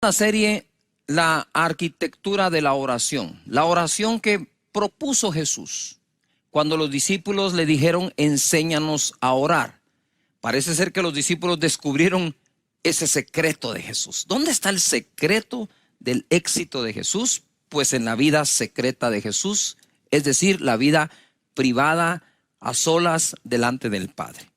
La serie La arquitectura de la oración que propuso Jesús cuando los discípulos le dijeron enséñanos a orar. Parece ser que los discípulos descubrieron ese secreto de Jesús. ¿Dónde está el secreto del éxito de Jesús? Pues en la vida secreta de Jesús, es decir, la vida privada a solas delante del Padre.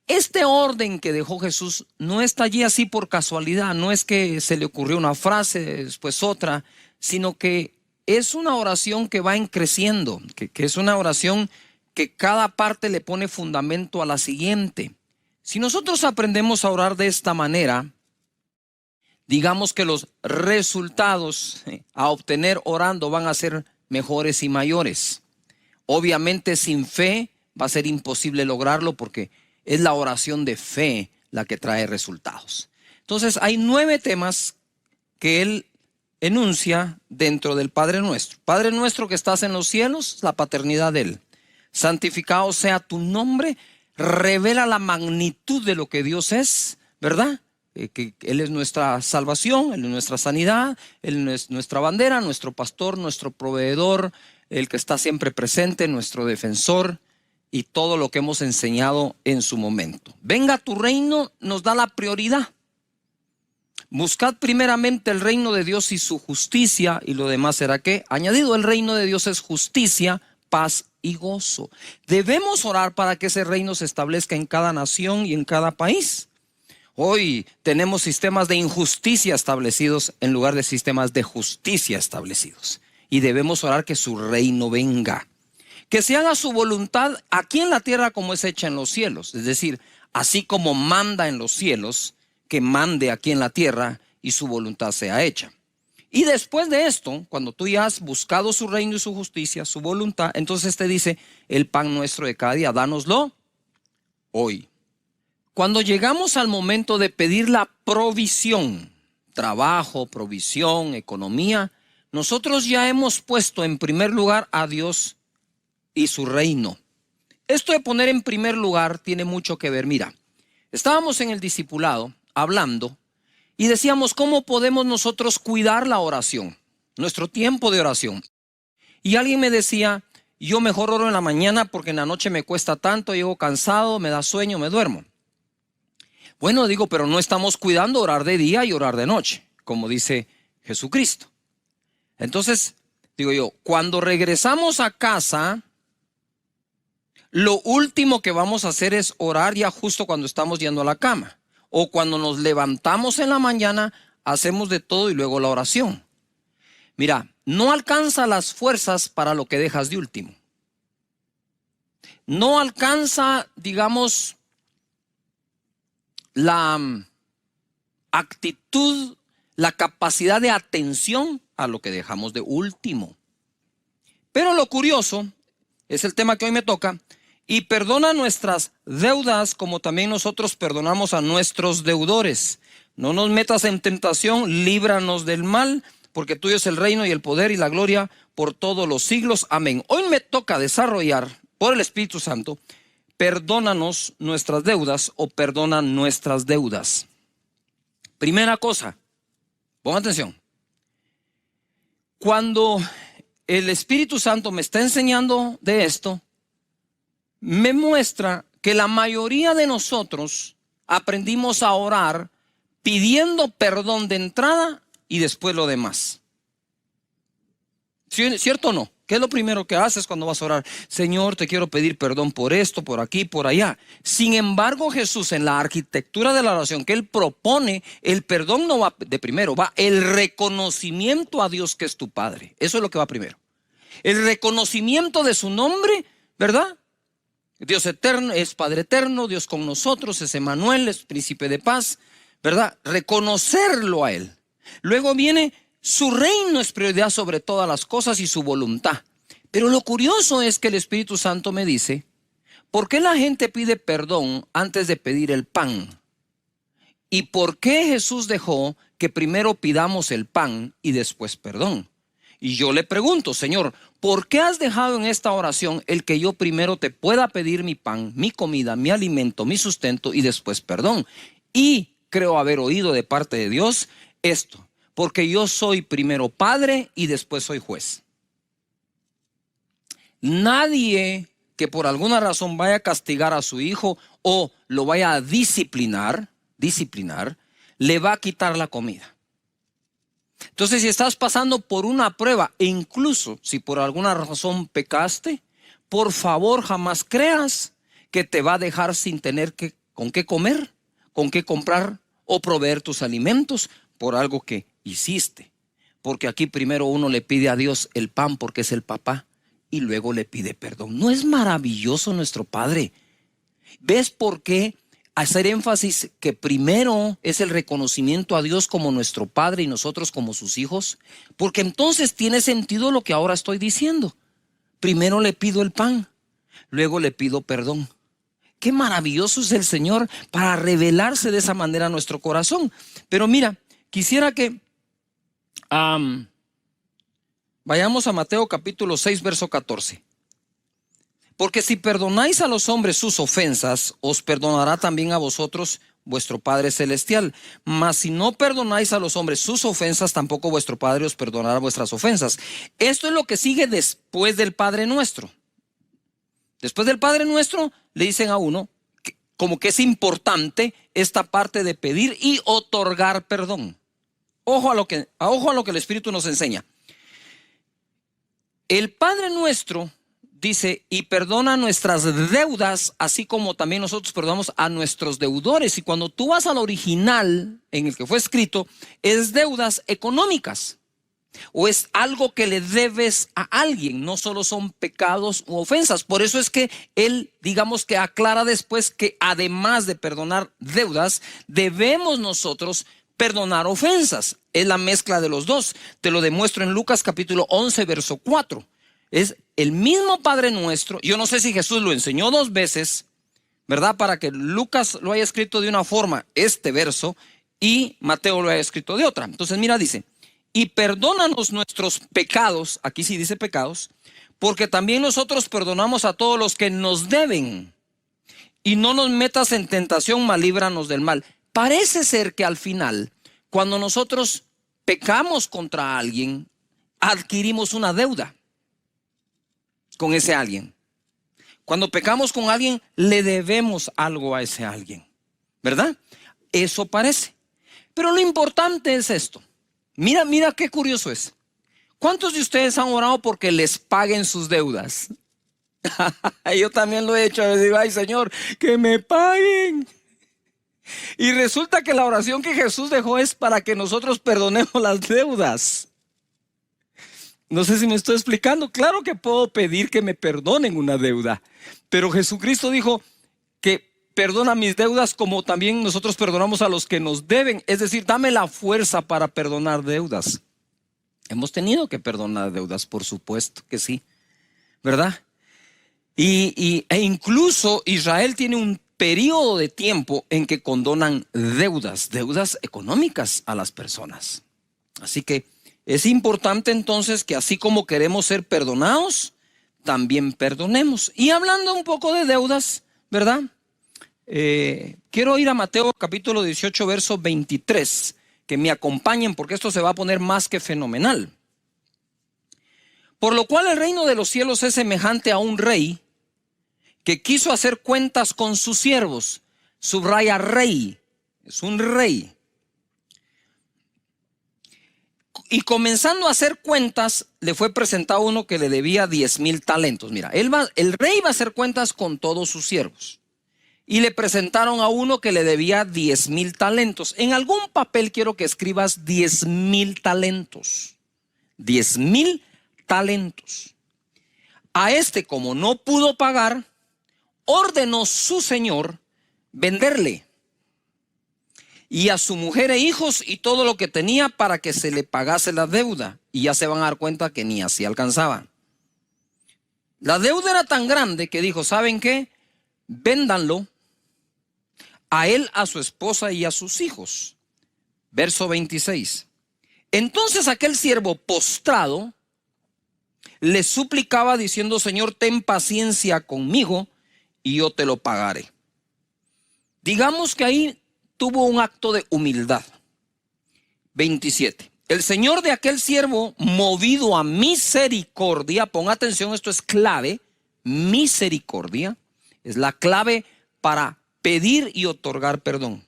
Este orden que dejó Jesús no está allí así por casualidad, no es que se le ocurrió una frase, después otra, sino que es una oración que va creciendo, que es una oración que cada parte le pone fundamento a la siguiente. Si nosotros aprendemos a orar de esta manera, digamos que los resultados a obtener orando van a ser mejores y mayores. Obviamente sin fe va a ser imposible lograrlo porque es la oración de fe la que trae resultados. Entonces hay 9 temas que él enuncia dentro del Padre Nuestro. Padre nuestro que estás en los cielos, la paternidad de él. Santificado sea tu nombre, revela la magnitud de lo que Dios es, ¿verdad? Que Él es nuestra salvación, Él es nuestra sanidad, Él es nuestra bandera, nuestro pastor, nuestro proveedor, el que está siempre presente, nuestro defensor y todo lo que hemos enseñado en su momento. Venga tu reino, nos da la prioridad. Buscad primeramente el reino de Dios y su justicia, y lo demás será ¿qué? Añadido. El reino de Dios es justicia, paz y gozo. Debemos orar para que ese reino se establezca en cada nación y en cada país. Hoy tenemos sistemas de injusticia establecidos en lugar de sistemas de justicia establecidos. Y debemos orar que su reino venga. Que se haga su voluntad aquí en la tierra como es hecha en los cielos. Es decir, así como manda en los cielos, que mande aquí en la tierra y su voluntad sea hecha. Y después de esto, cuando tú ya has buscado su reino y su justicia, su voluntad, entonces te dice, el pan nuestro de cada día, dánoslo hoy. Cuando llegamos al momento de pedir la provisión, trabajo, provisión, economía, nosotros ya hemos puesto en primer lugar a Dios y su reino. Esto de poner en primer lugar tiene mucho que ver. Mira, estábamos en el discipulado hablando y decíamos cómo podemos nosotros cuidar la oración, nuestro tiempo de oración. Y alguien me decía, yo mejor oro en la mañana porque en la noche me cuesta tanto, llego cansado, me da sueño, me duermo. Bueno, digo, pero no estamos cuidando orar de día y orar de noche, como dice Jesucristo. Entonces, digo yo, cuando regresamos a casa, lo último que vamos a hacer es orar ya justo cuando estamos yendo a la cama. O cuando nos levantamos en la mañana, hacemos de todo y luego la oración. Mira, no alcanza las fuerzas para lo que dejas de último. No alcanza, digamos, la actitud, la capacidad de atención a lo que dejamos de último. Pero lo curioso, es el tema que hoy me toca, y perdona nuestras deudas como también nosotros perdonamos a nuestros deudores. No nos metas en tentación, líbranos del mal, porque tuyo es el reino y el poder y la gloria por todos los siglos. Amén. Hoy me toca desarrollar por el Espíritu Santo, perdónanos nuestras deudas o perdona nuestras deudas. Primera cosa, pongan atención. Cuando el Espíritu Santo me está enseñando de esto, me muestra que la mayoría de nosotros aprendimos a orar pidiendo perdón de entrada y después lo demás. ¿Cierto o no? ¿Qué es lo primero que haces cuando vas a orar? Señor, te quiero pedir perdón por esto, por aquí, por allá. Sin embargo, Jesús en la arquitectura de la oración que Él propone, el perdón no va de primero, va el reconocimiento a Dios que es tu Padre. Eso es lo que va primero. El reconocimiento de su nombre, ¿verdad? Dios eterno, es Padre eterno, Dios con nosotros, es Emmanuel, es Príncipe de paz, ¿verdad? Reconocerlo a Él. Luego viene su reino es prioridad sobre todas las cosas y su voluntad. Pero lo curioso es que el Espíritu Santo me dice, ¿por qué la gente pide perdón antes de pedir el pan? ¿Y por qué Jesús dejó que primero pidamos el pan y después perdón? Y yo le pregunto, Señor, ¿por qué has dejado en esta oración el que yo primero te pueda pedir mi pan, mi comida, mi alimento, mi sustento y después perdón? Y creo haber oído de parte de Dios esto, porque yo soy primero padre y después soy juez. Nadie que por alguna razón vaya a castigar a su hijo o lo vaya a disciplinar, le va a quitar la comida. Entonces, si estás pasando por una prueba, e incluso si por alguna razón pecaste, por favor jamás creas que te va a dejar sin tener con qué comer, con qué comprar o proveer tus alimentos por algo que hiciste. Porque aquí primero uno le pide a Dios el pan porque es el papá y luego le pide perdón. ¿No es maravilloso nuestro Padre? ¿Ves por qué hacer énfasis que primero es el reconocimiento a Dios como nuestro Padre y nosotros como sus hijos? Porque entonces tiene sentido lo que ahora estoy diciendo. Primero le pido el pan, luego le pido perdón. Qué maravilloso es el Señor para revelarse de esa manera a nuestro corazón. Pero mira, quisiera que vayamos a Mateo capítulo 6, verso 14. Porque si perdonáis a los hombres sus ofensas, os perdonará también a vosotros vuestro Padre Celestial. Mas si no perdonáis a los hombres sus ofensas, tampoco vuestro Padre os perdonará vuestras ofensas. Esto es lo que sigue después del Padre Nuestro. Después del Padre Nuestro le dicen a uno como que es importante esta parte de pedir y otorgar perdón. Ojo a lo que el Espíritu nos enseña. El Padre Nuestro dice, y perdona nuestras deudas, así como también nosotros perdonamos a nuestros deudores. Y cuando tú vas al original en el que fue escrito, es deudas económicas. O es algo que le debes a alguien, no solo son pecados u ofensas. Por eso es que él, digamos que aclara después que además de perdonar deudas, debemos nosotros perdonar ofensas. Es la mezcla de los dos. Te lo demuestro en Lucas capítulo 11, verso 4. Es el mismo Padre Nuestro. Yo no sé si Jesús lo enseñó 2 veces, ¿verdad? Para que Lucas lo haya escrito de una forma, este verso, y Mateo lo haya escrito de otra. Entonces mira, dice, y perdónanos nuestros pecados, aquí sí dice pecados, porque también nosotros perdonamos a todos los que nos deben. Y no nos metas en tentación, mas líbranos del mal. Parece ser que al final, cuando nosotros pecamos contra alguien, adquirimos una deuda con ese alguien. Cuando pecamos con alguien, le debemos algo a ese alguien, ¿verdad? Eso parece. Pero lo importante es esto. Mira qué curioso es. ¿Cuántos de ustedes han orado porque les paguen sus deudas? Yo también lo he hecho. A digo, ay Señor, que me paguen. Y resulta que la oración que Jesús dejó es para que nosotros perdonemos las deudas. No sé si me estoy explicando. Claro que puedo pedir que me perdonen una deuda, pero Jesucristo dijo que perdona mis deudas como también nosotros perdonamos a los que nos deben. Es decir, dame la fuerza para perdonar deudas. Hemos tenido que perdonar deudas, por supuesto que sí, ¿verdad? E incluso Israel tiene un periodo de tiempo en que condonan deudas económicas a las personas. Así que es importante entonces que así como queremos ser perdonados, también perdonemos. Y hablando un poco de deudas, ¿verdad? Quiero ir a Mateo capítulo 18, verso 23, que me acompañen porque esto se va a poner más que fenomenal. Por lo cual el reino de los cielos es semejante a un rey que quiso hacer cuentas con sus siervos. Subraya rey, es un rey. Y comenzando a hacer cuentas, le fue presentado uno que le debía 10,000 talentos. Mira, el rey va a hacer cuentas con todos sus siervos. Y le presentaron a uno que le debía 10,000 talentos. En algún papel quiero que escribas 10,000 talentos. 10,000 talentos. A este, como no pudo pagar, ordenó su señor venderle, y a su mujer e hijos y todo lo que tenía para que se le pagase la deuda. Y ya se van a dar cuenta que ni así alcanzaba. La deuda era tan grande que dijo, ¿saben qué? Véndanlo, a él, a su esposa y a sus hijos. Verso 26. Entonces aquel siervo postrado le suplicaba diciendo, Señor, ten paciencia conmigo y yo te lo pagaré. Digamos que ahí tuvo un acto de humildad. 27. El señor de aquel siervo, movido a misericordia, pon atención, esto es clave, misericordia, es la clave para pedir y otorgar perdón.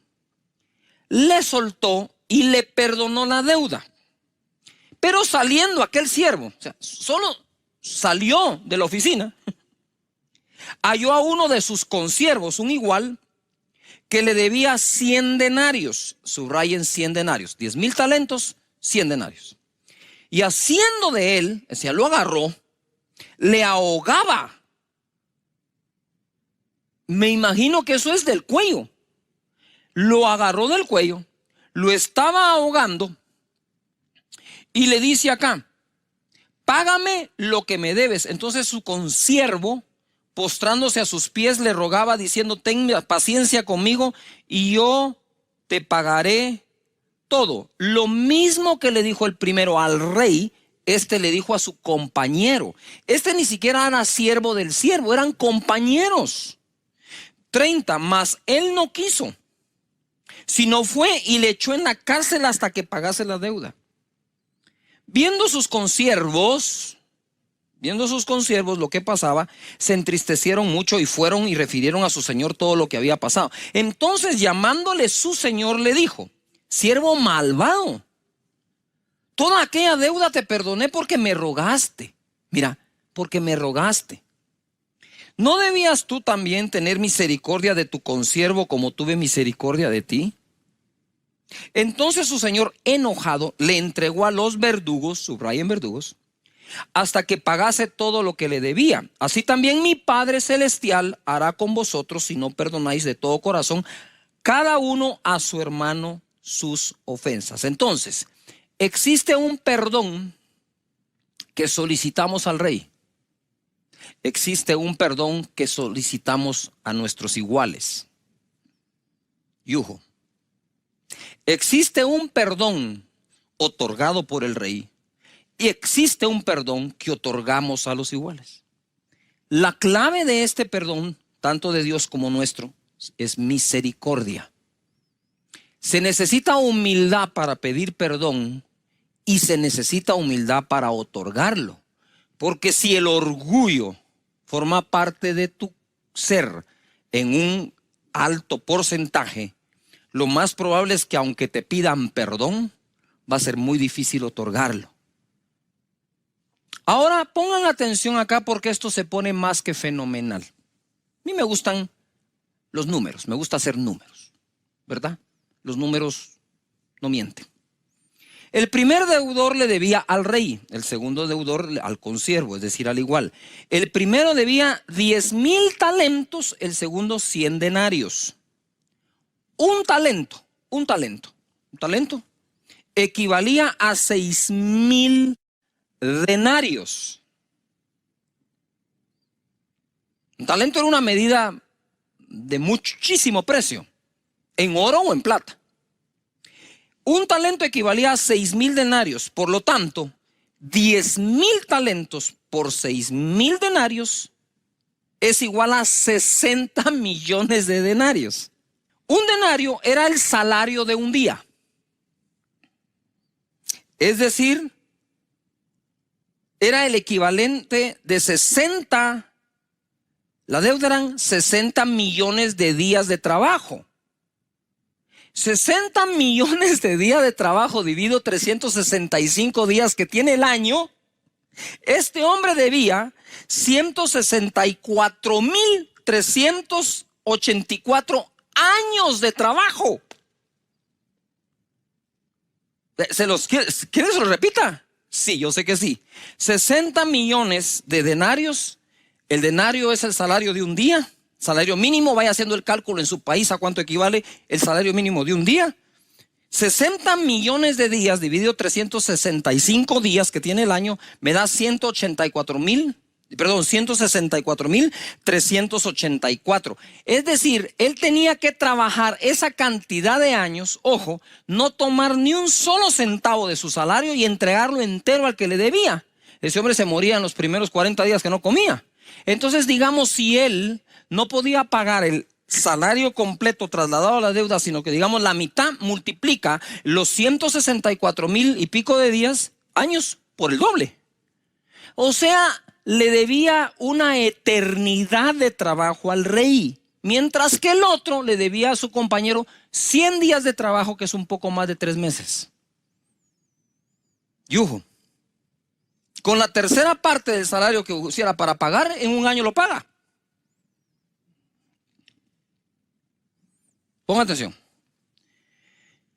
Le soltó y le perdonó la deuda. Pero saliendo aquel siervo, o sea, solo salió de la oficina, halló a uno de sus consiervos, un igual, que le debía 100 denarios. Subrayen 100 denarios, 10,000 talentos, 100 denarios. Y haciendo de él, o sea, lo agarró, le ahogaba. Me imagino que eso es del cuello. Lo agarró del cuello, lo estaba ahogando y le dice acá, págame lo que me debes. Entonces su consiervo, postrándose a sus pies, le rogaba diciendo, ten paciencia conmigo y yo te pagaré todo. Lo mismo que le dijo el primero al rey, este le dijo a su compañero. Este ni siquiera era siervo del siervo, eran compañeros. 30, mas él no quiso, sino fue y le echó en la cárcel hasta que pagase la deuda. Viendo sus consiervos lo que pasaba, se entristecieron mucho y fueron y refirieron a su señor todo lo que había pasado. Entonces, llamándole su señor, le dijo, siervo malvado, toda aquella deuda te perdoné porque me rogaste. Mira, porque me rogaste. ¿No debías tú también tener misericordia de tu consiervo como tuve misericordia de ti? Entonces su señor, enojado, le entregó a los verdugos, subrayen verdugos, hasta que pagase todo lo que le debía. Así también mi Padre Celestial hará con vosotros si no perdonáis de todo corazón cada uno a su hermano sus ofensas. Entonces, existe un perdón que solicitamos al rey. Existe un perdón que solicitamos a nuestros iguales. Yujo. Existe un perdón otorgado por el rey y existe un perdón que otorgamos a los iguales. La clave de este perdón, tanto de Dios como nuestro, es misericordia. Se necesita humildad para pedir perdón y se necesita humildad para otorgarlo. Porque si el orgullo forma parte de tu ser en un alto porcentaje, lo más probable es que aunque te pidan perdón, va a ser muy difícil otorgarlo. Ahora pongan atención acá porque esto se pone más que fenomenal. A mí me gustan los números, me gusta hacer números, ¿verdad? Los números no mienten. El primer deudor le debía al rey, el segundo deudor al consiervo, es decir, al igual. El primero debía 10,000 talentos, el segundo 100 denarios. Un talento equivalía a 6,000 denarios. Un talento era una medida de muchísimo precio, en oro o en plata. Un talento equivalía a 6,000 denarios, por lo tanto, 10,000 talentos por 6,000 denarios es igual a 60 millones de denarios. Un denario era el salario de un día. Es decir, era el equivalente de 60, la deuda eran 60 millones de días de trabajo. 60 millones de días de trabajo dividido 365 días que tiene el año. Este hombre debía 164,384 años de trabajo. ¿Quieren que se lo repita? Sí, yo sé que sí. 60 millones de denarios. El denario es el salario de un día. Salario mínimo, vaya haciendo el cálculo en su país a cuánto equivale el salario mínimo de un día. 60 millones de días dividido 365 días que tiene el año me da 164,384. Es decir, él tenía que trabajar esa cantidad de años, ojo, no tomar ni un solo centavo de su salario y entregarlo entero al que le debía. Ese hombre se moría en los primeros 40 días que no comía. Entonces, digamos, si él no podía pagar salario completo trasladado a la deuda, sino que digamos la mitad, multiplica los 164,000 y pico de días, años, por el doble. O sea, le debía una eternidad de trabajo al rey, mientras que el otro le debía a su compañero 100 días de trabajo, que es un poco más de 3 meses. Yujo. Con la tercera parte del salario que usiera para pagar, en un año lo paga. Ponga atención.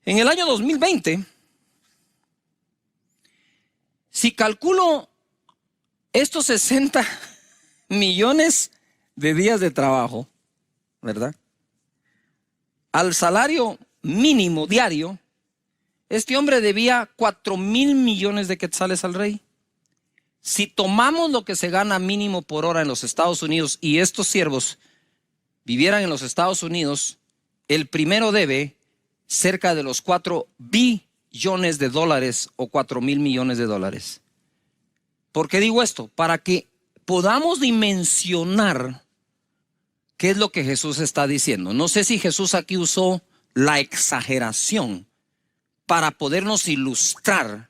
En el año 2020, si calculo estos 60 millones de días de trabajo, ¿verdad?, al salario mínimo diario, este hombre debía 4,000 millones de quetzales al rey. Si tomamos lo que se gana mínimo por hora en los Estados Unidos y estos siervos vivieran en los Estados Unidos, el primero debe cerca de los 4 billones de dólares o 4,000 millones de dólares. ¿Por qué digo esto? Para que podamos dimensionar qué es lo que Jesús está diciendo. No sé si Jesús aquí usó la exageración para podernos ilustrar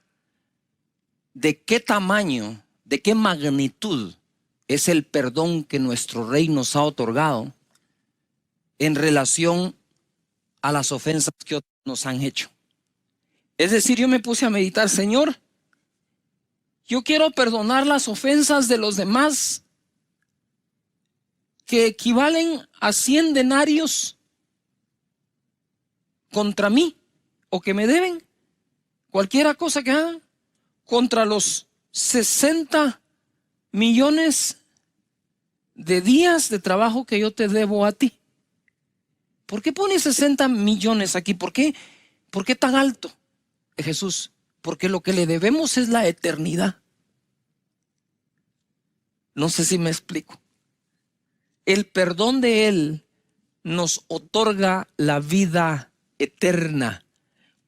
de qué tamaño, de qué magnitud es el perdón que nuestro Rey nos ha otorgado en relación a las ofensas que otros nos han hecho. Es decir, yo me puse a meditar, Señor, yo quiero perdonar las ofensas de los demás que equivalen a 100 denarios contra mí o que me deben, cualquiera cosa que hagan, contra los 60 millones de días de trabajo que yo te debo a ti. ¿Por qué pone 60 millones aquí? ¿Por qué tan alto, Jesús? Porque lo que le debemos es la eternidad. No sé si me explico. El perdón de Él nos otorga la vida eterna.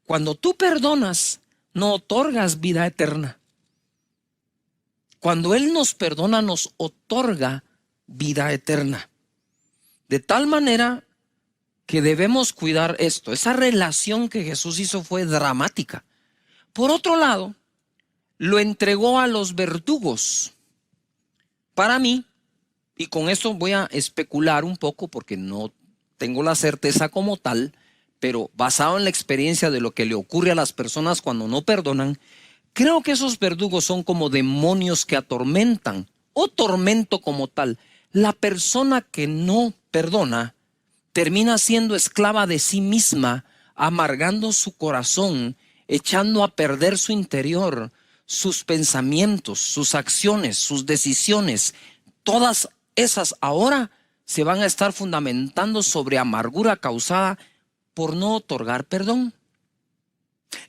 Cuando tú perdonas, no otorgas vida eterna. Cuando Él nos perdona, nos otorga vida eterna. De tal manera que debemos cuidar esto. Esa relación que Jesús hizo fue dramática. Por otro lado, lo entregó a los verdugos. Para mí, y con esto voy a especular un poco porque no tengo la certeza como tal, pero basado en la experiencia de lo que le ocurre a las personas cuando no perdonan, creo que esos verdugos son como demonios que atormentan, o tormento como tal. La persona que no perdona termina siendo esclava de sí misma, amargando su corazón, echando a perder su interior, sus pensamientos, sus acciones, sus decisiones. Todas esas ahora se van a estar fundamentando sobre amargura causada por no otorgar perdón.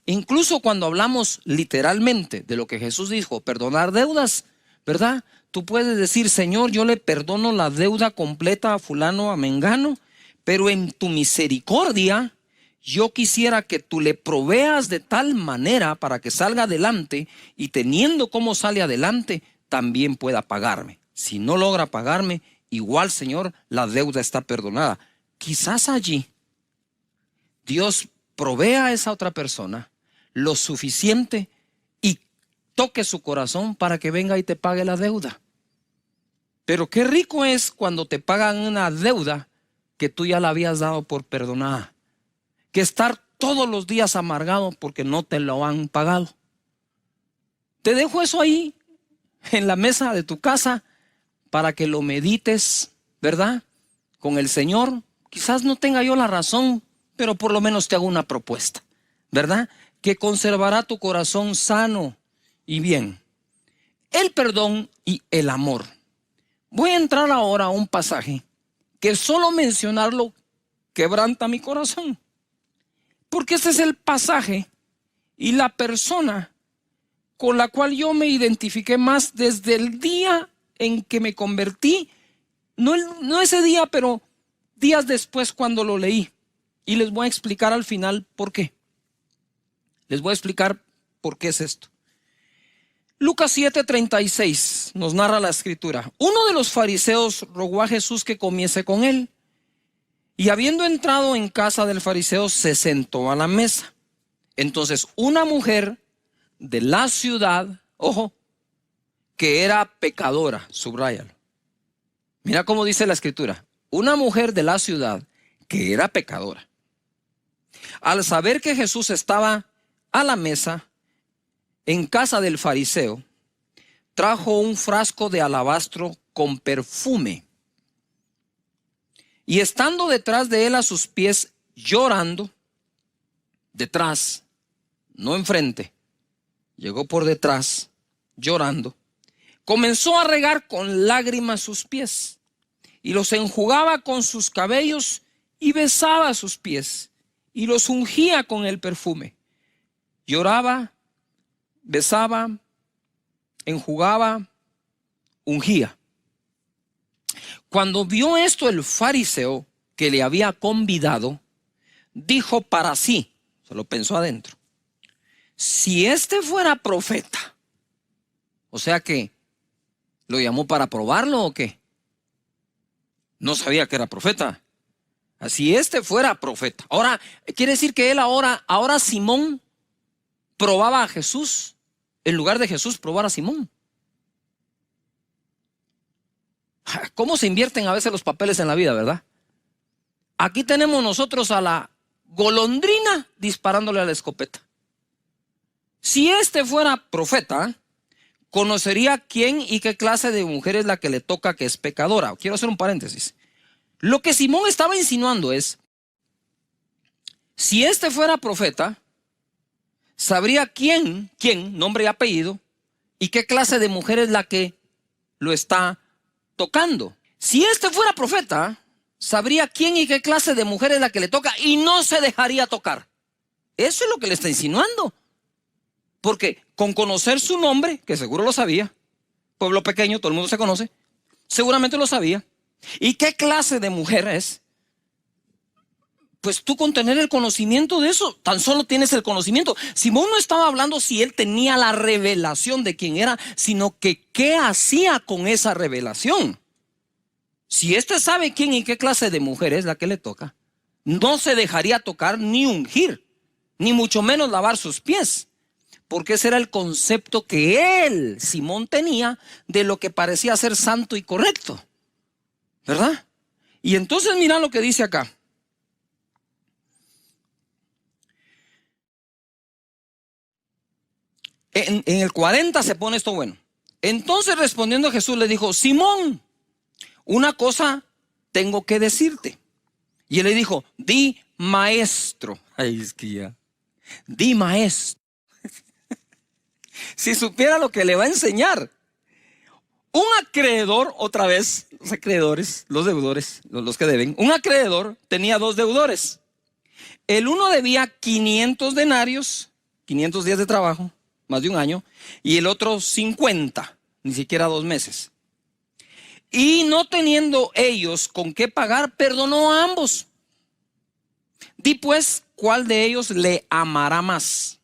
Incluso cuando hablamos literalmente de lo que Jesús dijo, perdonar deudas, ¿verdad? Tú puedes decir, Señor, yo le perdono la deuda completa a fulano, a mengano, pero en tu misericordia yo quisiera que tú le proveas de tal manera para que salga adelante y teniendo cómo sale adelante, también pueda pagarme. Si no logra pagarme, igual, Señor, la deuda está perdonada. Quizás allí Dios provea a esa otra persona lo suficiente y toque su corazón para que venga y te pague la deuda. Pero qué rico es cuando te pagan una deuda que tú ya la habías dado por perdonada, que estar todos los días amargado porque no te lo han pagado. Te dejo eso ahí en la mesa de tu casa para que lo medites, ¿verdad? Con el Señor. Quizás no tenga yo la razón, pero por lo menos te hago una propuesta, ¿verdad? Que conservará tu corazón sano y bien. El perdón y el amor. Voy a entrar ahora a un pasaje que solo mencionarlo quebranta mi corazón. Porque este es el pasaje y la persona con la cual yo me identifiqué más desde el día en que me convertí. No ese día, pero días después cuando lo leí. Y les voy a explicar al final por qué. Les voy a explicar por qué es esto. Lucas 7:36 nos narra la escritura. Uno de los fariseos rogó a Jesús que comiese con él. Y habiendo entrado en casa del fariseo, se sentó a la mesa. Entonces una mujer de la ciudad, ojo, que era pecadora, subráyalo. Mira cómo dice la escritura, una mujer de la ciudad que era pecadora. Al saber que Jesús estaba a la mesa en casa del fariseo, trajo un frasco de alabastro con perfume. Y estando detrás de él a sus pies, llorando, detrás, no enfrente, llegó por detrás, llorando, comenzó a regar con lágrimas sus pies y los enjugaba con sus cabellos y besaba sus pies y los ungía con el perfume. Lloraba, besaba, enjugaba, ungía. Cuando vio esto el fariseo que le había convidado, dijo para sí, se lo pensó adentro, si este fuera profeta, o sea que lo llamó para probarlo o qué, no sabía que era profeta. Si este fuera profeta, ahora quiere decir que él ahora Simón probaba a Jesús en lugar de Jesús probar a Simón. ¿Cómo se invierten a veces los papeles en la vida, verdad? Aquí tenemos nosotros a la golondrina disparándole a la escopeta. Si este fuera profeta, conocería quién y qué clase de mujer es la que le toca que es pecadora. Quiero hacer un paréntesis. Lo que Simón estaba insinuando es, si este fuera profeta, sabría quién, nombre y apellido, y qué clase de mujer es la que lo está tocando. Si este fuera profeta, sabría quién y qué clase de mujer es la que le toca y no se dejaría tocar. Eso es lo que le está insinuando. Porque con conocer su nombre, que seguro lo sabía, pueblo pequeño, todo el mundo se conoce, seguramente lo sabía. ¿Y qué clase de mujer es? Pues tú con tener el conocimiento de eso, tan solo tienes el conocimiento. Simón no estaba hablando si él tenía la revelación de quién era, sino que qué hacía con esa revelación. Si este sabe quién y qué clase de mujer es la que le toca, no se dejaría tocar ni ungir, ni mucho menos lavar sus pies. Porque ese era el concepto que él, Simón, tenía de lo que parecía ser santo y correcto. ¿Verdad? Y entonces mira lo que dice acá. En el 40 se pone esto bueno. Entonces respondiendo Jesús le dijo, Simón, una cosa tengo que decirte. Y él le dijo, di maestro. Ay, es que ya. Di maestro. Si supiera lo que le va a enseñar. Un acreedor, otra vez, los acreedores, los deudores, los que deben. Un acreedor tenía dos deudores. El uno debía 500 denarios, 500 días de trabajo, más de un año, y el otro 50, ni siquiera 2 meses. Y no teniendo ellos con qué pagar, perdonó a ambos. Di pues, ¿cuál de ellos le amará más?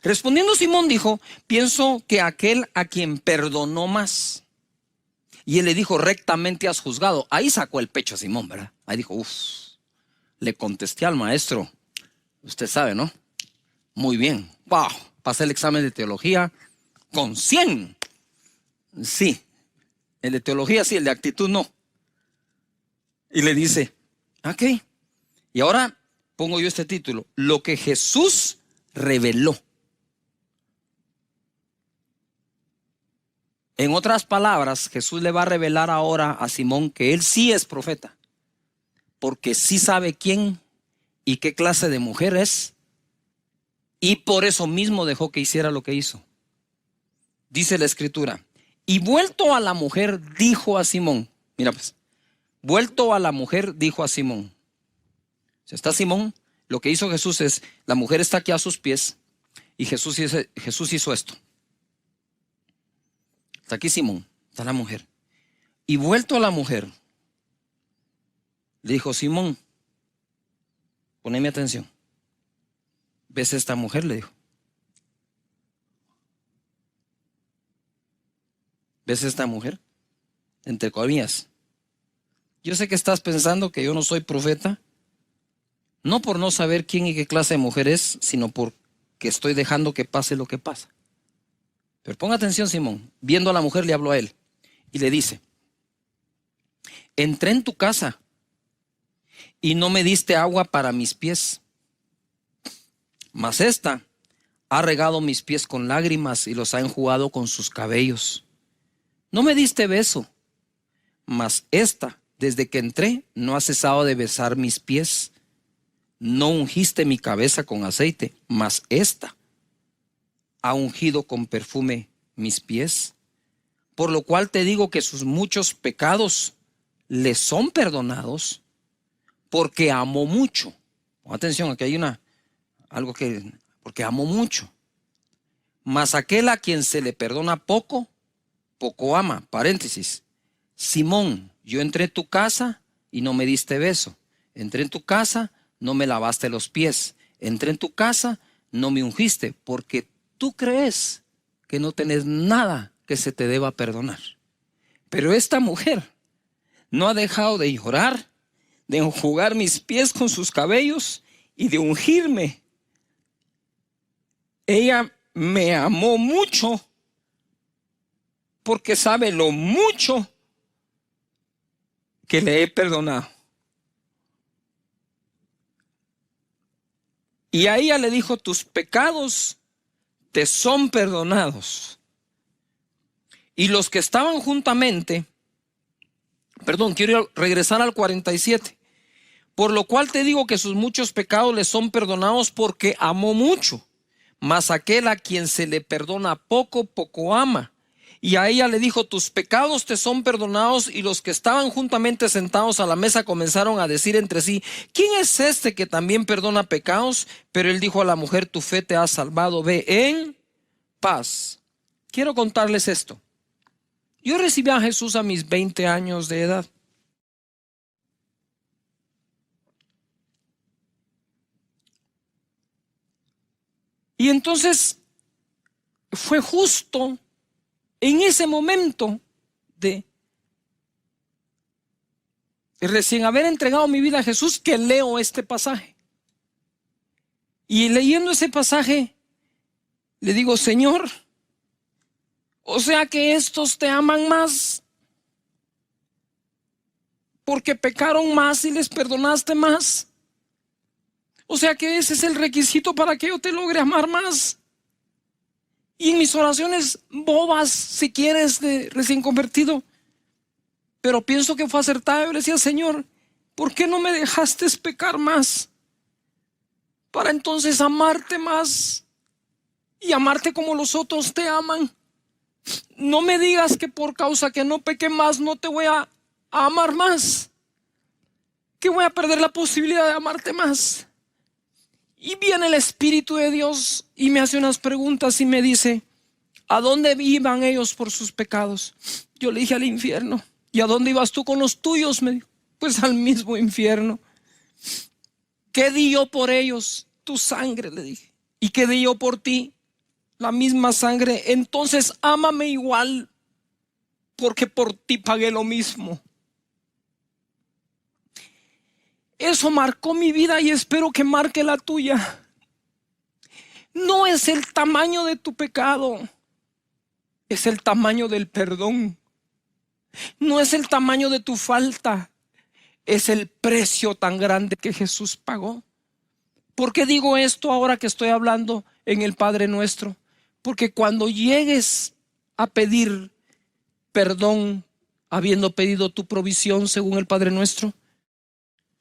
Respondiendo Simón dijo, pienso que aquel a quien perdonó más. Y él le dijo, rectamente has juzgado. Ahí sacó el pecho a Simón, ¿verdad? Ahí dijo, le contesté al maestro. Usted sabe, ¿no? Muy bien. Wow, pasé el examen de teología con 100. Sí, el de teología sí, el de actitud no. Y le dice, ok. Y ahora pongo yo este título, lo que Jesús reveló. En otras palabras, Jesús le va a revelar ahora a Simón que él sí es profeta, porque sí sabe quién y qué clase de mujer es, y por eso mismo dejó que hiciera lo que hizo. Dice la escritura, y vuelto a la mujer dijo a Simón, mira pues, vuelto a la mujer dijo a Simón, si está Simón, lo que hizo Jesús es, la mujer está aquí a sus pies, y Jesús hizo esto. Está aquí Simón, está la mujer. Y vuelto a la mujer, le dijo, Simón, poneme atención. ¿Ves esta mujer? Le dijo. ¿Ves esta mujer? Entre comillas. Yo sé que estás pensando que yo no soy profeta, No por no saber quién y qué clase de mujer es, sino porque estoy dejando que pase lo que pasa. Pero ponga atención, Simón. Viendo a la mujer, le habló a él y le dice: entré en tu casa y no me diste agua para mis pies, mas esta ha regado mis pies con lágrimas y los ha enjugado con sus cabellos. No me diste beso, mas esta, desde que entré, no ha cesado de besar mis pies. No ungiste mi cabeza con aceite, mas esta ha ungido con perfume mis pies. Por lo cual te digo que sus muchos pecados le son perdonados, porque amó mucho. Pon atención, aquí hay porque amó mucho. Mas aquel a quien se le perdona poco, poco ama. Paréntesis. Simón, yo entré en tu casa y no me diste beso. Entré en tu casa, no me lavaste los pies. Entré en tu casa, no me ungiste, porque tú crees que no tenés nada que se te deba perdonar. Pero esta mujer no ha dejado de llorar, de enjugar mis pies con sus cabellos y de ungirme. Ella me amó mucho porque sabe lo mucho que le he perdonado. Y a ella le dijo: tus pecados te son perdonados. Y los que estaban juntamente, quiero regresar al 47. Por lo cual te digo que sus muchos pecados le son perdonados, porque amó mucho. Mas aquel a quien se le perdona poco, poco ama. Y a ella le dijo: tus pecados te son perdonados. Y los que estaban juntamente sentados a la mesa comenzaron a decir entre sí: ¿quién es este que también perdona pecados? Pero él dijo a la mujer: tu fe te ha salvado, ve en paz. Quiero contarles esto. Yo recibí a Jesús a mis 20 años de edad. Y entonces fue justo en ese momento de recién haber entregado mi vida a Jesús que leo este pasaje. Y leyendo ese pasaje le digo: Señor, o sea que estos te aman más porque pecaron más y les perdonaste más. O sea que ese es el requisito para que yo te logre amar más. Y en mis oraciones bobas, si quieres, de recién convertido, pero pienso que fue acertado, yo le decía: Señor, ¿por qué no me dejaste pecar más? Para entonces amarte más y amarte como los otros te aman. No me digas que por causa que no pequé más no te voy a amar más, que voy a perder la posibilidad de amarte más. Y viene el Espíritu de Dios y me hace unas preguntas y me dice: ¿a dónde iban ellos por sus pecados? Yo le dije: al infierno. ¿Y a dónde ibas tú con los tuyos? Me dijo: pues al mismo infierno. ¿Qué di yo por ellos? Tu sangre, le dije. ¿Y qué di yo por ti? La misma sangre. Entonces ámame igual, porque por ti pagué lo mismo. Eso marcó mi vida y espero que marque la tuya. No es el tamaño de tu pecado, es el tamaño del perdón. No es el tamaño de tu falta, es el precio tan grande que Jesús pagó. ¿Por qué digo esto ahora que estoy hablando en el Padre Nuestro? Porque cuando llegues a pedir perdón, habiendo pedido tu provisión según el Padre Nuestro,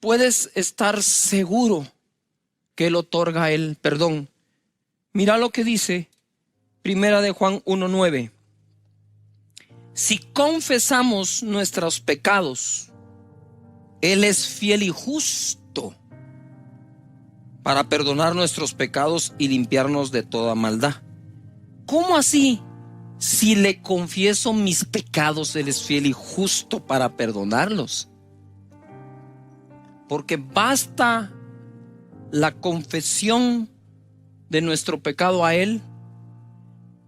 puedes estar seguro que Él otorga el perdón. Mira lo que dice Primera de Juan 1:9. Si confesamos nuestros pecados, Él es fiel y justo para perdonar nuestros pecados y limpiarnos de toda maldad. ¿Cómo así? Si le confieso mis pecados, Él es fiel y justo para perdonarlos. Porque basta la confesión de nuestro pecado a Él,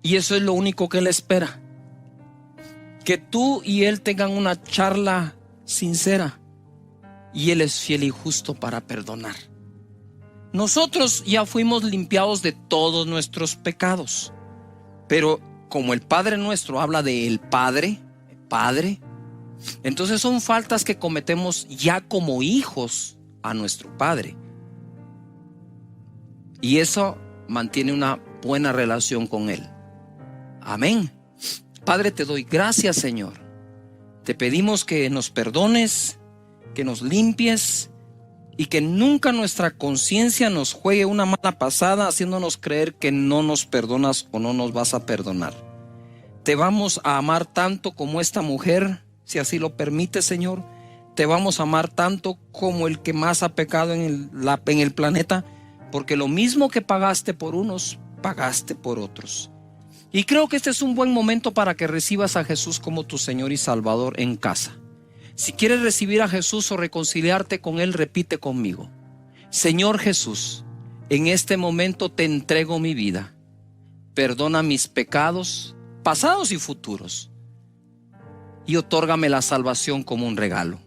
y eso es lo único que Él espera. Que tú y Él tengan una charla sincera, y Él es fiel y justo para perdonar. nosotros ya fuimos limpiados de todos nuestros pecados. Pero como el Padre Nuestro habla de el Padre, entonces son faltas que cometemos ya como hijos a nuestro Padre. Y eso mantiene una buena relación con Él. Amén. Padre, te doy gracias, Señor. Te pedimos que nos perdones, que nos limpies y que nunca nuestra conciencia nos juegue una mala pasada haciéndonos creer que no nos perdonas o no nos vas a perdonar. Te vamos a amar tanto como esta mujer, si así lo permite, Señor. Te vamos a amar tanto como el que más ha pecado en el planeta, porque lo mismo que pagaste por unos, pagaste por otros. Y creo que este es un buen momento para que recibas a Jesús como tu Señor y Salvador en casa. Si quieres recibir a Jesús o reconciliarte con Él, repite conmigo: Señor Jesús, en este momento te entrego mi vida. Perdona mis pecados, pasados y futuros, y otórgame la salvación como un regalo.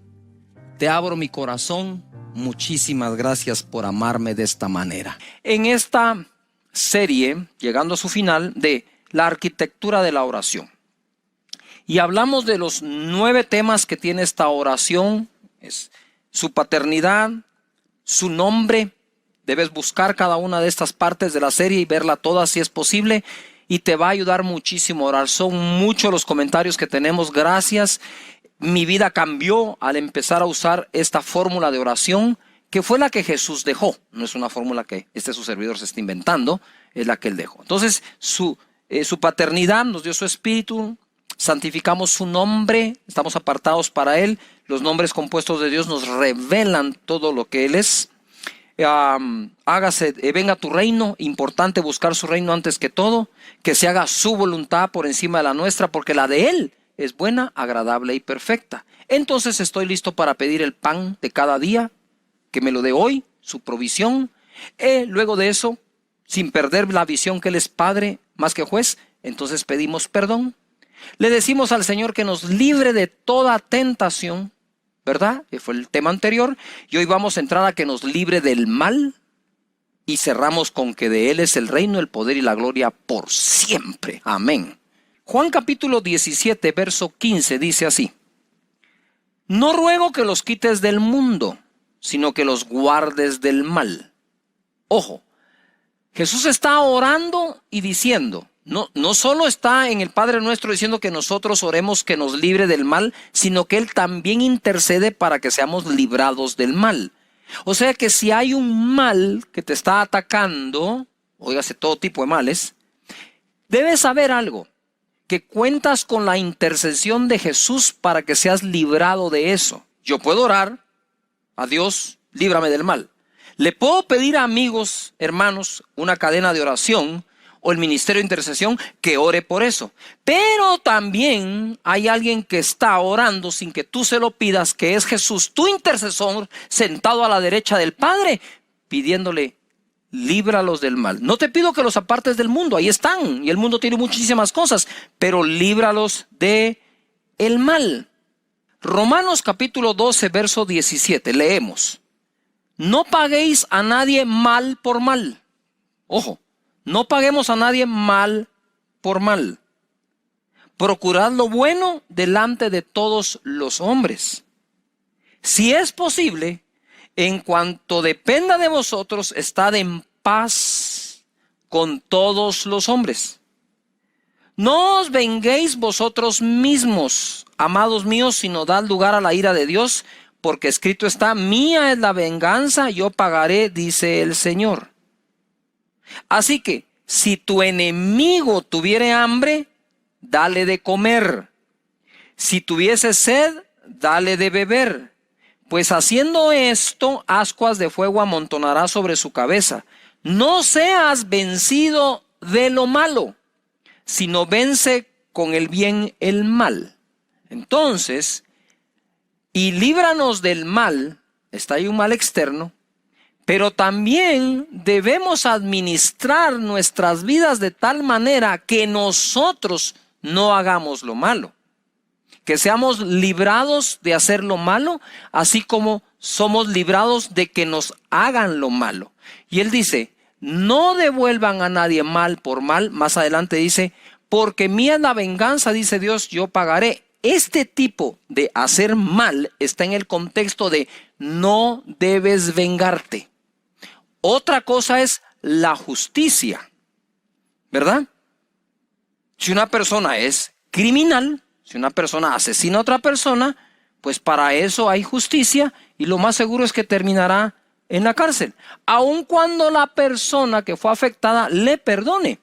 Te abro mi corazón. Muchísimas gracias por amarme de esta manera. En esta serie, llegando a su final, de la arquitectura de la oración, y hablamos de los 9 temas que tiene esta oración: es su paternidad, su nombre. Debes buscar cada una de estas partes de la serie y verla toda si es posible, y te va a ayudar muchísimo a orar. Son muchos los comentarios que tenemos. Gracias. Mi vida cambió al empezar a usar esta fórmula de oración, que fue la que Jesús dejó. No es una fórmula que su servidor se está inventando, es la que Él dejó. Entonces, su paternidad nos dio su espíritu. Santificamos su nombre, estamos apartados para Él. Los nombres compuestos de Dios nos revelan todo lo que Él es. Venga tu reino. Importante buscar su reino antes que todo. Que se haga su voluntad por encima de la nuestra, porque la de Él es buena, agradable y perfecta. Entonces estoy listo para pedir el pan de cada día, que me lo dé hoy, su provisión. Luego de eso, sin perder la visión que Él es Padre más que juez, entonces pedimos perdón. Le decimos al Señor que nos libre de toda tentación, ¿verdad? Que fue el tema anterior. Y hoy vamos a entrar a que nos libre del mal. Y cerramos con que de Él es el reino, el poder y la gloria por siempre. Amén. Juan capítulo 17, verso 15 dice así: No ruego que los quites del mundo, sino que los guardes del mal. Ojo, Jesús está orando y diciendo, no solo está en el Padre Nuestro diciendo que nosotros oremos que nos libre del mal, sino que Él también intercede para que seamos librados del mal. O sea que si hay un mal que te está atacando, óigase, todo tipo de males, debes saber algo, que cuentas con la intercesión de Jesús para que seas librado de eso. Yo puedo orar a Dios, líbrame del mal. Le puedo pedir a amigos, hermanos, una cadena de oración o el ministerio de intercesión que ore por eso. Pero también hay alguien que está orando sin que tú se lo pidas, que es Jesús, tu intercesor, sentado a la derecha del Padre, pidiéndole: líbralos del mal. No te pido que los apartes del mundo, ahí están, y el mundo tiene muchísimas cosas, pero líbralos de el mal. Romanos capítulo 12, verso 17, leemos: No paguéis a nadie mal por mal. Ojo, no paguemos a nadie mal por mal. Procurad lo bueno delante de todos los hombres. Si es posible, en cuanto dependa de vosotros, estad en paz con todos los hombres. No os venguéis vosotros mismos, amados míos, sino dad lugar a la ira de Dios, porque escrito está: mía es la venganza, yo pagaré, dice el Señor. Así que, si tu enemigo tuviere hambre, dale de comer. Si tuviese sed, dale de beber. Pues haciendo esto, ascuas de fuego amontonará sobre su cabeza. No seas vencido de lo malo, sino vence con el bien el mal. Entonces, y líbranos del mal, está ahí un mal externo, pero también debemos administrar nuestras vidas de tal manera que nosotros no hagamos lo malo. que seamos librados de hacer lo malo, así como somos librados de que nos hagan lo malo. Y él dice, no devuelvan a nadie mal por mal. Más adelante dice, porque mía es la venganza, dice Dios, yo pagaré. Este tipo de hacer mal está en el contexto de no debes vengarte. Otra cosa es la justicia, ¿verdad? Si una persona es criminal, si una persona asesina a otra persona, pues para eso hay justicia y lo más seguro es que terminará en la cárcel, aun cuando la persona que fue afectada le perdone.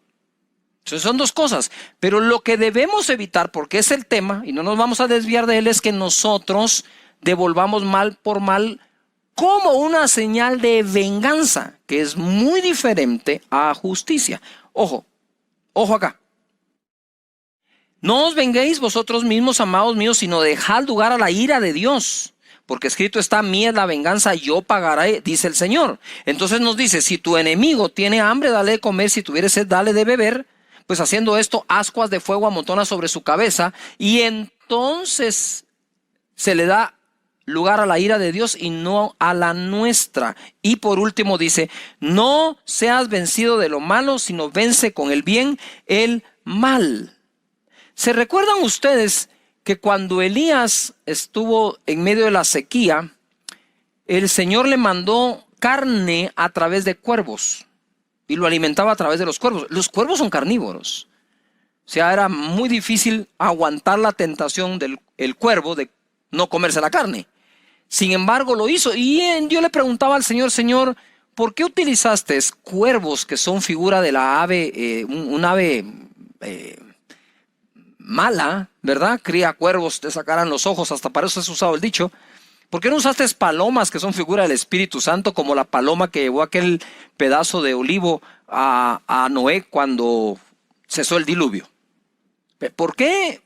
Entonces son dos cosas, pero lo que debemos evitar, porque es el tema, y no nos vamos a desviar de él, es que nosotros devolvamos mal por mal como una señal de venganza, que es muy diferente a justicia. Ojo, ojo acá. No os venguéis vosotros mismos, amados míos, sino dejad lugar a la ira de Dios. Porque escrito está, mía es la venganza, yo pagaré, dice el Señor. Entonces nos dice, si tu enemigo tiene hambre, dale de comer, si tuviere sed, dale de beber. Pues haciendo esto, ascuas de fuego amontona sobre su cabeza, y entonces se le da lugar a la ira de Dios y no a la nuestra. Y por último dice, no seas vencido de lo malo, sino vence con el bien el mal. ¿Se recuerdan ustedes que cuando Elías estuvo en medio de la sequía, el Señor le mandó carne a través de cuervos y lo alimentaba a través de los cuervos? Los cuervos son carnívoros. O sea, era muy difícil aguantar la tentación del cuervo de no comerse la carne. Sin embargo, lo hizo. Y yo le preguntaba al Señor, Señor, ¿por qué utilizaste cuervos que son figura de la ave, un ave mala, ¿verdad? Cría cuervos, te sacarán los ojos, hasta para eso es usado el dicho. ¿Por qué no usaste palomas que son figura del Espíritu Santo, como la paloma que llevó aquel pedazo de olivo a Noé cuando cesó el diluvio? ¿Por qué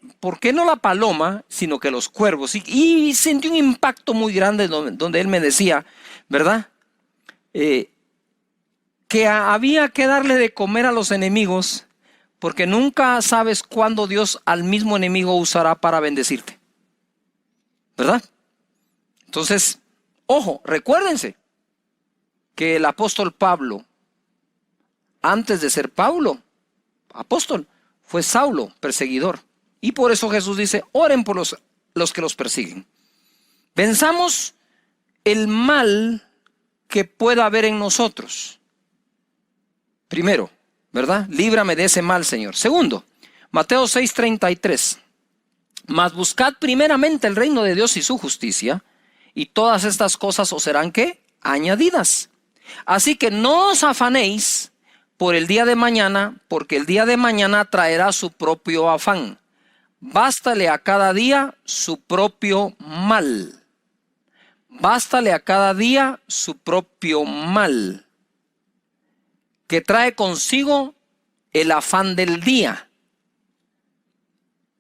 no la paloma, sino que los cuervos? Y sentí un impacto muy grande donde él me decía, ¿verdad? Que había que darle de comer a los enemigos, porque nunca sabes cuándo Dios al mismo enemigo usará para bendecirte, ¿verdad? Entonces, ojo, recuérdense que el apóstol Pablo, antes de ser Pablo, apóstol, fue Saulo, perseguidor. Y por eso Jesús dice, oren por los que los persiguen. Venzamos el mal que pueda haber en nosotros. Primero, ¿verdad? Líbrame de ese mal, Señor. Segundo, Mateo 6:33. Mas buscad primeramente el reino de Dios y su justicia, y todas estas cosas os serán, ¿qué? Añadidas. Así que no os afanéis por el día de mañana, porque el día de mañana traerá su propio afán. Bástale a cada día su propio mal. Bástale a cada día su propio mal, que trae consigo el afán del día.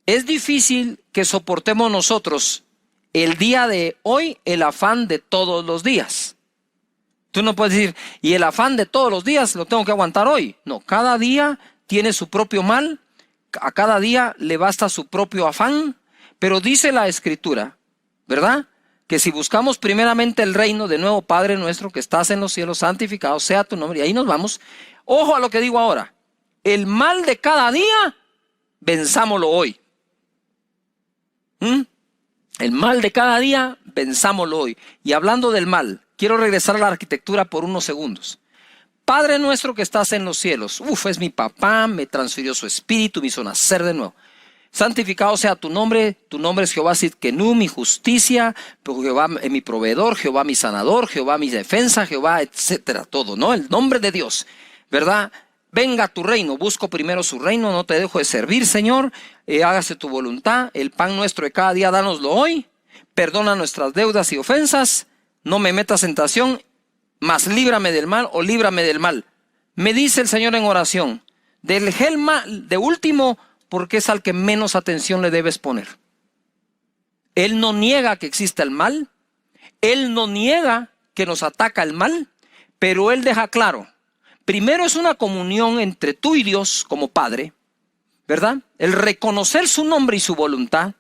Es difícil que soportemos nosotros el día de hoy el afán de todos los días. Tú no puedes decir, y el afán de todos los días lo tengo que aguantar hoy. No, cada día tiene su propio mal, a cada día le basta su propio afán, pero dice la Escritura, ¿verdad? Que si buscamos primeramente el reino, de nuevo, Padre nuestro que estás en los cielos, santificado sea tu nombre, y ahí nos vamos. Ojo a lo que digo ahora, el mal de cada día, venzámoslo hoy. El mal de cada día, venzámoslo hoy. Y hablando del mal, quiero regresar a la arquitectura por unos segundos. Padre nuestro que estás en los cielos, es mi papá, me transfirió su espíritu, me hizo nacer de nuevo. Santificado sea tu nombre es Jehová Sidkenu, mi justicia, Jehová mi proveedor, Jehová mi sanador, Jehová mi defensa, Jehová, etcétera, todo, ¿no? El nombre de Dios, ¿verdad? Venga tu reino, busco primero su reino, no te dejo de servir, Señor, hágase tu voluntad, el pan nuestro de cada día, dánoslo hoy, perdona nuestras deudas y ofensas, no me metas en tentación, mas líbrame del mal o líbrame del mal. Me dice el Señor en oración, del mal, de último, porque es al que menos atención le debes poner. Él no niega que exista el mal, Él no niega que nos ataca el mal, pero Él deja claro, primero es una comunión entre tú y Dios como Padre, ¿verdad? El reconocer su nombre y su voluntad,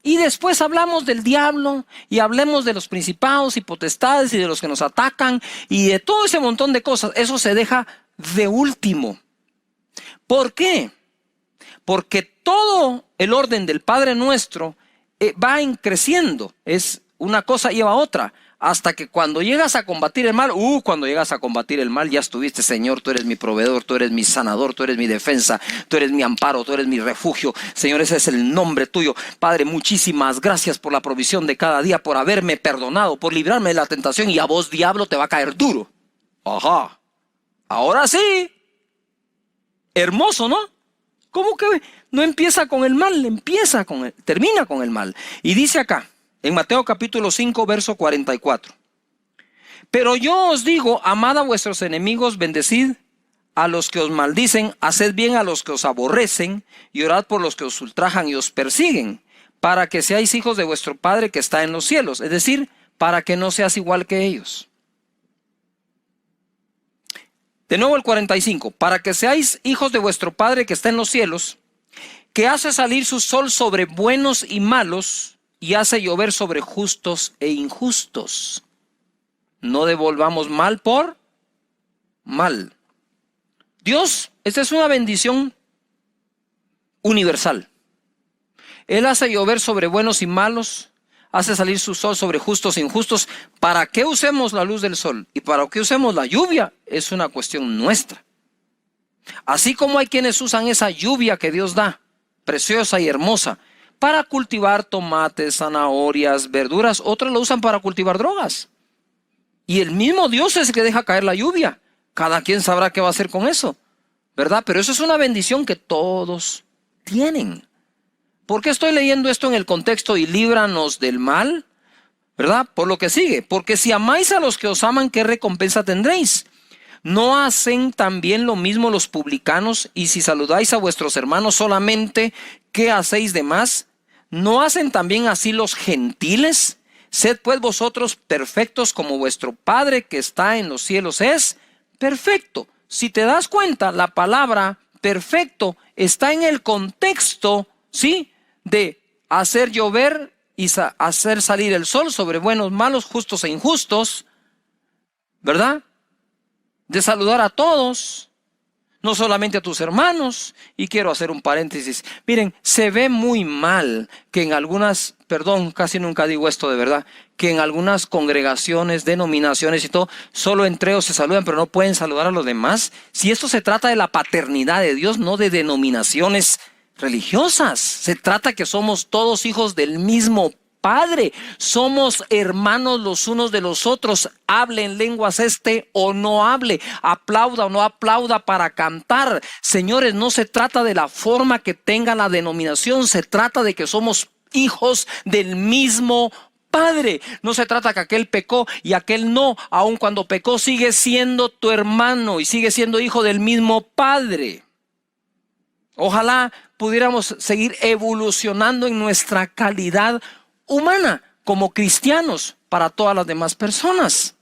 Y después hablamos del diablo y hablemos de los principados y potestades y de los que nos atacan y de todo ese montón de cosas. Eso se deja de último. ¿Por qué? Porque todo el orden del Padre Nuestro va creciendo. Es una cosa lleva a otra. Hasta que cuando llegas a combatir el mal, cuando llegas a combatir el mal, ya estuviste, Señor, tú eres mi proveedor, tú eres mi sanador, tú eres mi defensa, tú eres mi amparo, tú eres mi refugio. Señor, ese es el nombre tuyo. Padre, muchísimas gracias por la provisión de cada día, por haberme perdonado, por librarme de la tentación, y a vos, diablo, te va a caer duro. Ajá. Ahora sí. Hermoso, ¿no? ¿Cómo que no empieza con el mal? Termina con el mal. Y dice acá, en Mateo capítulo 5, verso 44. Pero yo os digo, amad a vuestros enemigos, bendecid a los que os maldicen, haced bien a los que os aborrecen, y orad por los que os ultrajan y os persiguen, para que seáis hijos de vuestro Padre que está en los cielos. Es decir, para que no seas igual que ellos. De nuevo el 45. Para que seáis hijos de vuestro Padre que está en los cielos, que hace salir su sol sobre buenos y malos, y hace llover sobre justos e injustos. No devolvamos mal por mal. Dios, esta es una bendición universal. Él hace llover sobre buenos y malos, hace salir su sol sobre justos e injustos. ¿Para qué usemos la luz del sol? Y para qué usemos la lluvia es una cuestión nuestra. Así como hay quienes usan esa lluvia que Dios da, preciosa y hermosa, para cultivar tomates, zanahorias, verduras, otros lo usan para cultivar drogas. Y el mismo Dios es el que deja caer la lluvia. Cada quien sabrá qué va a hacer con eso, ¿verdad? Pero eso es una bendición que todos tienen. ¿Por qué estoy leyendo esto en el contexto y líbranos del mal? ¿Verdad? Por lo que sigue. Porque si amáis a los que os aman, ¿qué recompensa tendréis? ¿No hacen también lo mismo los publicanos? Y si saludáis a vuestros hermanos solamente, ¿qué hacéis de más? ¿No hacen también así los gentiles? Sed pues vosotros perfectos como vuestro Padre que está en los cielos es perfecto. Si te das cuenta, la palabra perfecto está en el contexto, ¿sí?, de hacer llover y hacer salir el sol sobre buenos, malos, justos e injustos, ¿verdad? De saludar a todos, no solamente a tus hermanos. Y quiero hacer un paréntesis. Miren, se ve muy mal que en algunas, perdón, casi nunca digo esto de verdad, que en algunas congregaciones, denominaciones y todo, solo entre ellos se saludan, pero no pueden saludar a los demás. Si esto se trata de la paternidad de Dios, no de denominaciones religiosas. Se trata que somos todos hijos del mismo Padre, somos hermanos los unos de los otros. Hable en lenguas o no hable, aplauda o no aplauda para cantar. Señores, no se trata de la forma que tenga la denominación, se trata de que somos hijos del mismo Padre. No se trata que aquel pecó y aquel no. Aun cuando pecó, sigue siendo tu hermano y sigue siendo hijo del mismo Padre. Ojalá pudiéramos seguir evolucionando en nuestra calidad humana como cristianos para todas las demás personas.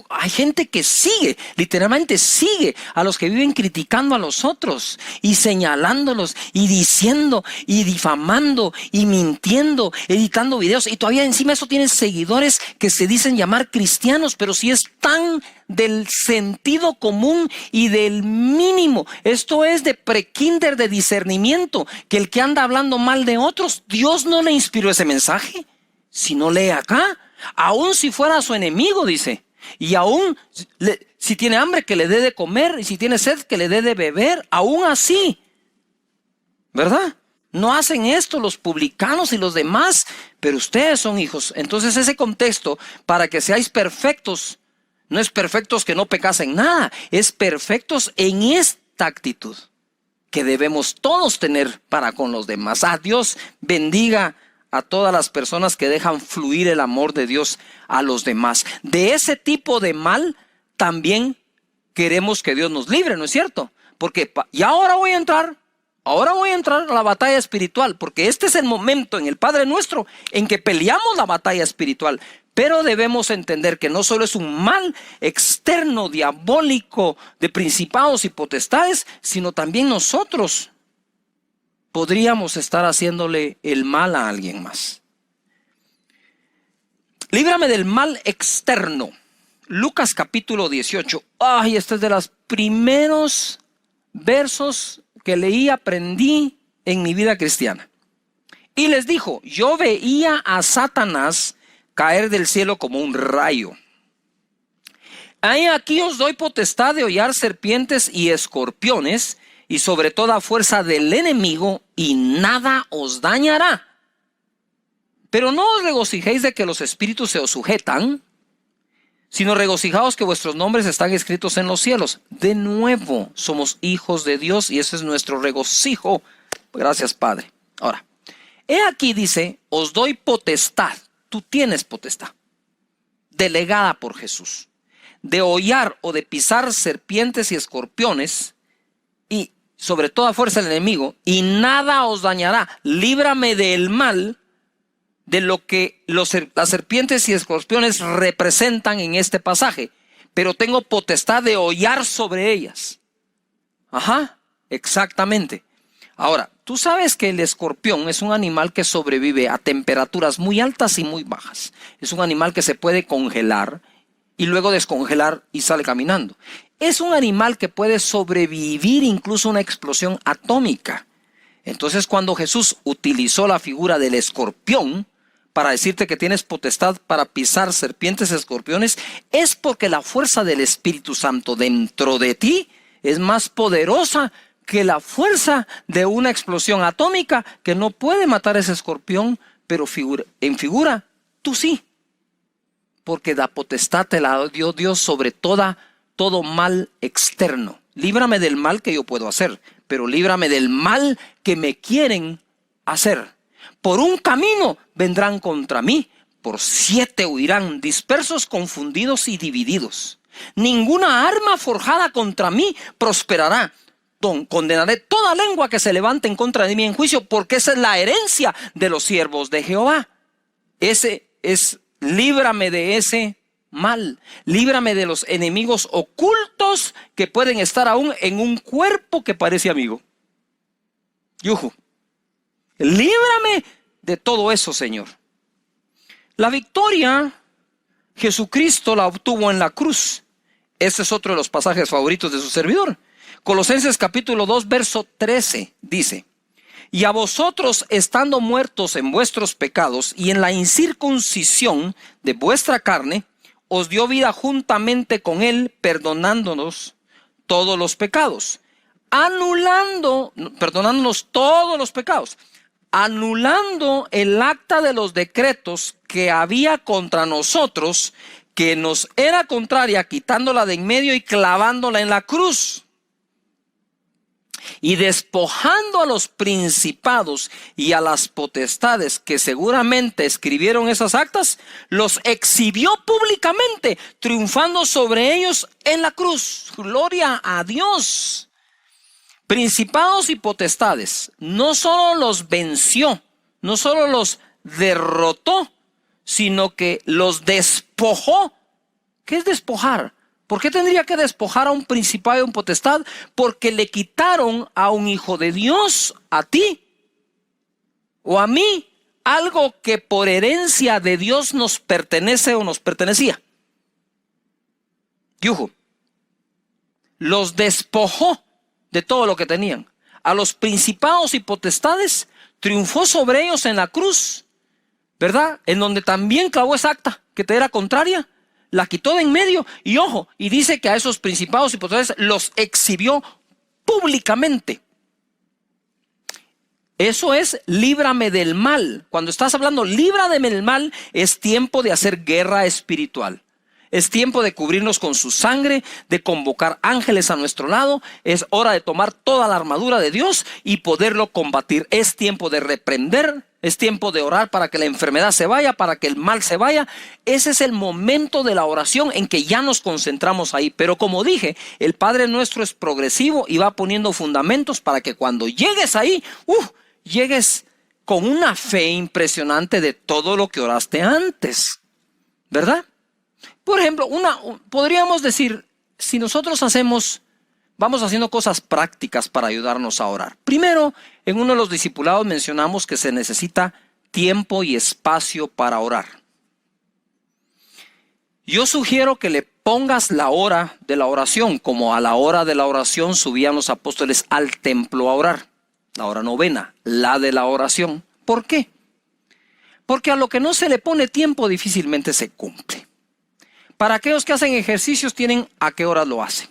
Hay gente que sigue, literalmente sigue a los que viven criticando a los otros y señalándolos y diciendo y difamando y mintiendo, editando videos, y todavía encima eso tienen seguidores que se dicen llamar cristianos, pero si es tan del sentido común y del mínimo. Esto es de prekinder, de discernimiento, que el que anda hablando mal de otros, Dios no le inspiró ese mensaje. Si no lee acá, aun si fuera su enemigo, dice. Y aún si tiene hambre, que le dé de comer, y si tiene sed, que le dé de beber. Aún así, ¿verdad? No hacen esto los publicanos y los demás, pero ustedes son hijos. Entonces ese contexto, para que seáis perfectos, no es perfectos que no pecasen nada, es perfectos en esta actitud que debemos todos tener para con los demás. Dios bendiga a todas las personas que dejan fluir el amor de Dios a los demás. De ese tipo de mal también queremos que Dios nos libre, ¿no es cierto? Porque y ahora voy a entrar a la batalla espiritual, porque este es el momento en el Padre Nuestro en que peleamos la batalla espiritual. Pero debemos entender que no solo es un mal externo, diabólico, de principados y potestades, sino también nosotros podríamos estar haciéndole el mal a alguien más. Líbrame del mal externo. Lucas capítulo 18. Ay, este es de los primeros versos que leí, aprendí en mi vida cristiana. Y les dijo, yo veía a Satanás caer del cielo como un rayo. Ahí aquí os doy potestad de hollar serpientes y escorpiones y sobre toda fuerza del enemigo, y nada os dañará. Pero no os regocijéis de que los espíritus se os sujetan, sino regocijaos que vuestros nombres están escritos en los cielos. De nuevo somos hijos de Dios y ese es nuestro regocijo. Gracias, Padre. Ahora, he aquí dice, os doy potestad. Tú tienes potestad, delegada por Jesús, de hollar o de pisar serpientes y escorpiones y sobre toda fuerza del enemigo, y nada os dañará. Líbrame del mal, de lo que las serpientes y escorpiones representan en este pasaje, pero tengo potestad de hollar sobre ellas. Ajá, exactamente. Ahora, tú sabes que el escorpión es un animal que sobrevive a temperaturas muy altas y muy bajas. Es un animal que se puede congelar y luego descongelar y sale caminando. Es un animal que puede sobrevivir incluso a una explosión atómica. Entonces, cuando Jesús utilizó la figura del escorpión para decirte que tienes potestad para pisar serpientes y escorpiones, es porque la fuerza del Espíritu Santo dentro de ti es más poderosa que la fuerza de una explosión atómica que no puede matar a ese escorpión, pero en figura tú sí. Porque la potestad te la dio Dios sobre todo mal externo. Líbrame del mal que yo puedo hacer, pero líbrame del mal que me quieren hacer. Por un camino vendrán contra mí, por 7 huirán, dispersos, confundidos y divididos. Ninguna arma forjada contra mí prosperará. Condenaré toda lengua que se levante en contra de mí en juicio, porque esa es la herencia de los siervos de Jehová. Líbrame de ese mal. Líbrame de los enemigos ocultos que pueden estar aún en un cuerpo que parece amigo. Yuhu. Líbrame de todo eso, Señor. La victoria Jesucristo la obtuvo en la cruz. Este es otro de los pasajes favoritos de su servidor. Colosenses capítulo 2, verso 13 dice: y a vosotros, estando muertos en vuestros pecados y en la incircuncisión de vuestra carne, os dio vida juntamente con él, perdonándonos todos los pecados, perdonándonos todos los pecados, anulando el acta de los decretos que había contra nosotros, que nos era contraria, quitándola de en medio y clavándola en la cruz. Y despojando a los principados y a las potestades que seguramente escribieron esas actas, los exhibió públicamente, triunfando sobre ellos en la cruz. Gloria a Dios. Principados y potestades, no solo los venció, no solo los derrotó, sino que los despojó. ¿Qué es despojar? ¿Por qué tendría que despojar a un principado y a un potestad? Porque le quitaron a un hijo de Dios, a ti o a mí, algo que por herencia de Dios nos pertenece o nos pertenecía. Yuhu. Los despojó de todo lo que tenían. A los principados y potestades triunfó sobre ellos en la cruz, ¿verdad? En donde también clavó esa acta que te era contraria. La quitó de en medio y ojo, y dice que a esos principados y potestades los exhibió públicamente. Eso es líbrame del mal. Cuando estás hablando líbrame del mal, es tiempo de hacer guerra espiritual. Es tiempo de cubrirnos con su sangre, de convocar ángeles a nuestro lado. Es hora de tomar toda la armadura de Dios y poderlo combatir. Es tiempo de reprender. Es tiempo de orar para que la enfermedad se vaya, para que el mal se vaya. Ese es el momento de la oración en que ya nos concentramos ahí. Pero como dije, el Padre Nuestro es progresivo y va poniendo fundamentos para que cuando llegues ahí, llegues con una fe impresionante de todo lo que oraste antes. ¿Verdad? Por ejemplo, podríamos decir, si nosotros hacemos vamos haciendo cosas prácticas para ayudarnos a orar. Primero, en uno de los discipulados mencionamos que se necesita tiempo y espacio para orar. Yo sugiero que le pongas la hora de la oración, como a la hora de la oración subían los apóstoles al templo a orar. La hora novena, la de la oración. ¿Por qué? Porque a lo que no se le pone tiempo difícilmente se cumple. Para aquellos que hacen ejercicios tienen a qué horas lo hacen,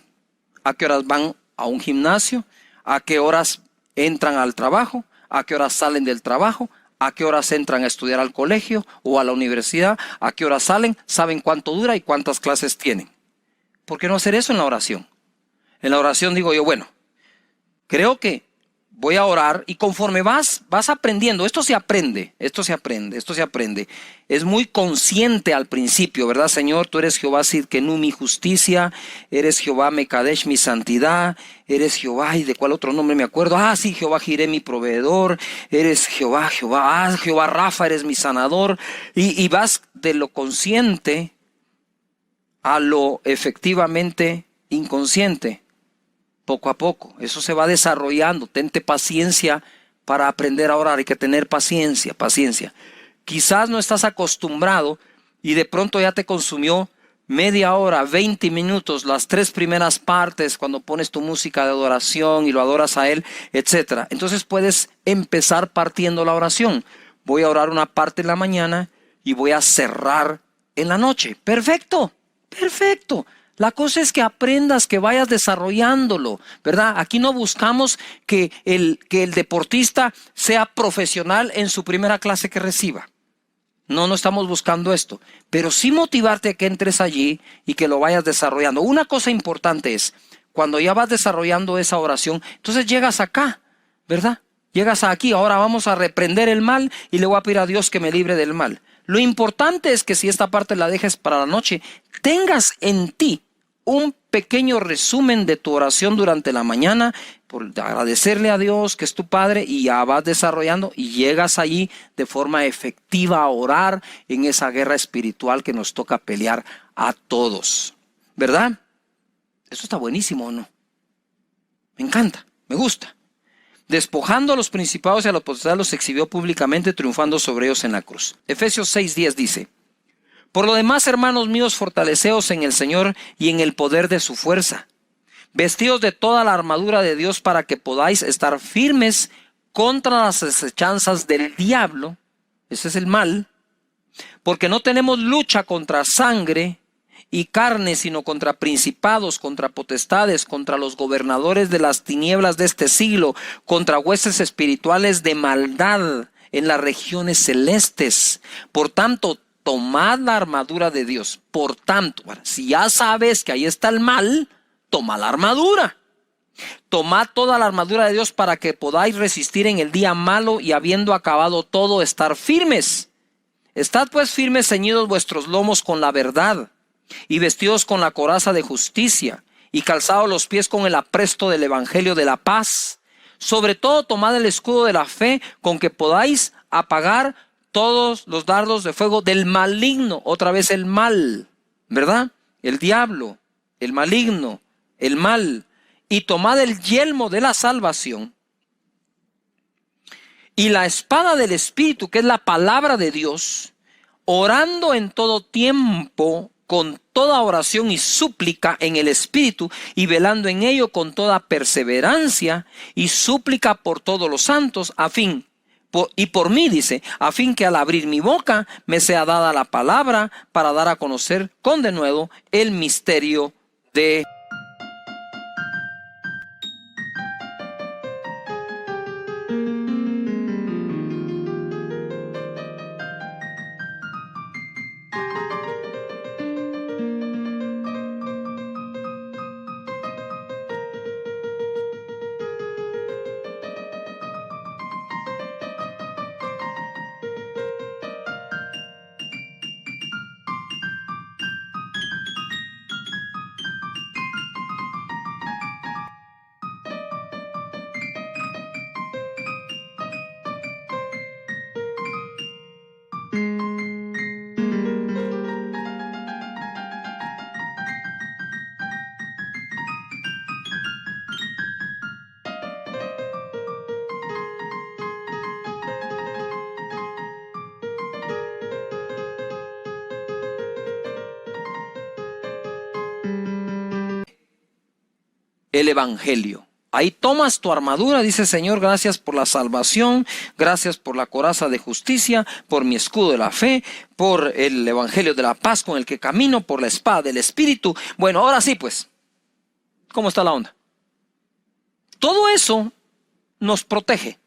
a qué horas van a un gimnasio, a qué horas entran al trabajo, a qué horas salen del trabajo, a qué horas entran a estudiar al colegio o a la universidad, a qué horas salen, saben cuánto dura y cuántas clases tienen. ¿Por qué no hacer eso en la oración? En la oración digo yo, bueno, creo que voy a orar y conforme vas aprendiendo, esto se aprende. Es muy consciente al principio, ¿verdad, Señor? Tú eres Jehová Sidkenu, mi justicia, eres Jehová Mekadesh, mi santidad, eres Jehová, ¿y de cuál otro nombre me acuerdo? Sí, Jehová Jireh, mi proveedor, eres Jehová, Jehová Rafa, eres mi sanador. Y vas de lo consciente a lo efectivamente inconsciente. Poco a poco, eso se va desarrollando. Tente paciencia para aprender a orar. Hay que tener paciencia. Quizás no estás acostumbrado y de pronto ya te consumió media hora, 20 minutos, las 3 primeras partes cuando pones tu música de adoración y lo adoras a Él, etc. Entonces puedes empezar partiendo la oración. Voy a orar una parte en la mañana y voy a cerrar en la noche. Perfecto. La cosa es que aprendas, que vayas desarrollándolo, ¿verdad? Aquí no buscamos que el deportista sea profesional en su primera clase que reciba. No estamos buscando esto. Pero sí motivarte a que entres allí y que lo vayas desarrollando. Una cosa importante es, cuando ya vas desarrollando esa oración, entonces llegas acá, ¿verdad? Llegas aquí, ahora vamos a reprender el mal y le voy a pedir a Dios que me libre del mal. Lo importante es que si esta parte la dejes para la noche, tengas en ti un pequeño resumen de tu oración durante la mañana, por agradecerle a Dios que es tu Padre, y ya vas desarrollando y llegas allí de forma efectiva a orar en esa guerra espiritual que nos toca pelear a todos, ¿verdad? Eso está buenísimo, ¿o no? Me encanta, me gusta. Despojando a los principados y a los potestades los exhibió públicamente, triunfando sobre ellos en la cruz. Efesios 6:10 dice: por lo demás, hermanos míos, fortaleceos en el Señor y en el poder de su fuerza. Vestidos de toda la armadura de Dios para que podáis estar firmes contra las acechanzas del diablo. Ese es el mal. Porque no tenemos lucha contra sangre y carne, sino contra principados, contra potestades, contra los gobernadores de las tinieblas de este siglo, contra huestes espirituales de maldad en las regiones celestes. Por tanto, tomad la armadura de Dios. Por tanto, si ya sabes que ahí está el mal, toma la armadura. Tomad toda la armadura de Dios para que podáis resistir en el día malo y habiendo acabado todo, estar firmes. Estad pues firmes, ceñidos vuestros lomos con la verdad y vestidos con la coraza de justicia y calzados los pies con el apresto del evangelio de la paz. Sobre todo tomad el escudo de la fe con que podáis apagar todos los dardos de fuego del maligno. Otra vez el mal, ¿verdad? El diablo, el maligno, el mal. Y tomad el yelmo de la salvación y la espada del Espíritu, que es la palabra de Dios, orando en todo tiempo con toda oración y súplica en el Espíritu, y velando en ello con toda perseverancia y súplica por todos los santos, y por mí, dice, a fin que al abrir mi boca me sea dada la palabra para dar a conocer con denuedo el misterio de el evangelio. Ahí tomas tu armadura, dice Señor, gracias por la salvación, gracias por la coraza de justicia, por mi escudo de la fe, por el evangelio de la paz con el que camino, por la espada del Espíritu. Bueno, ahora sí pues, ¿cómo está la onda? Todo eso nos protege.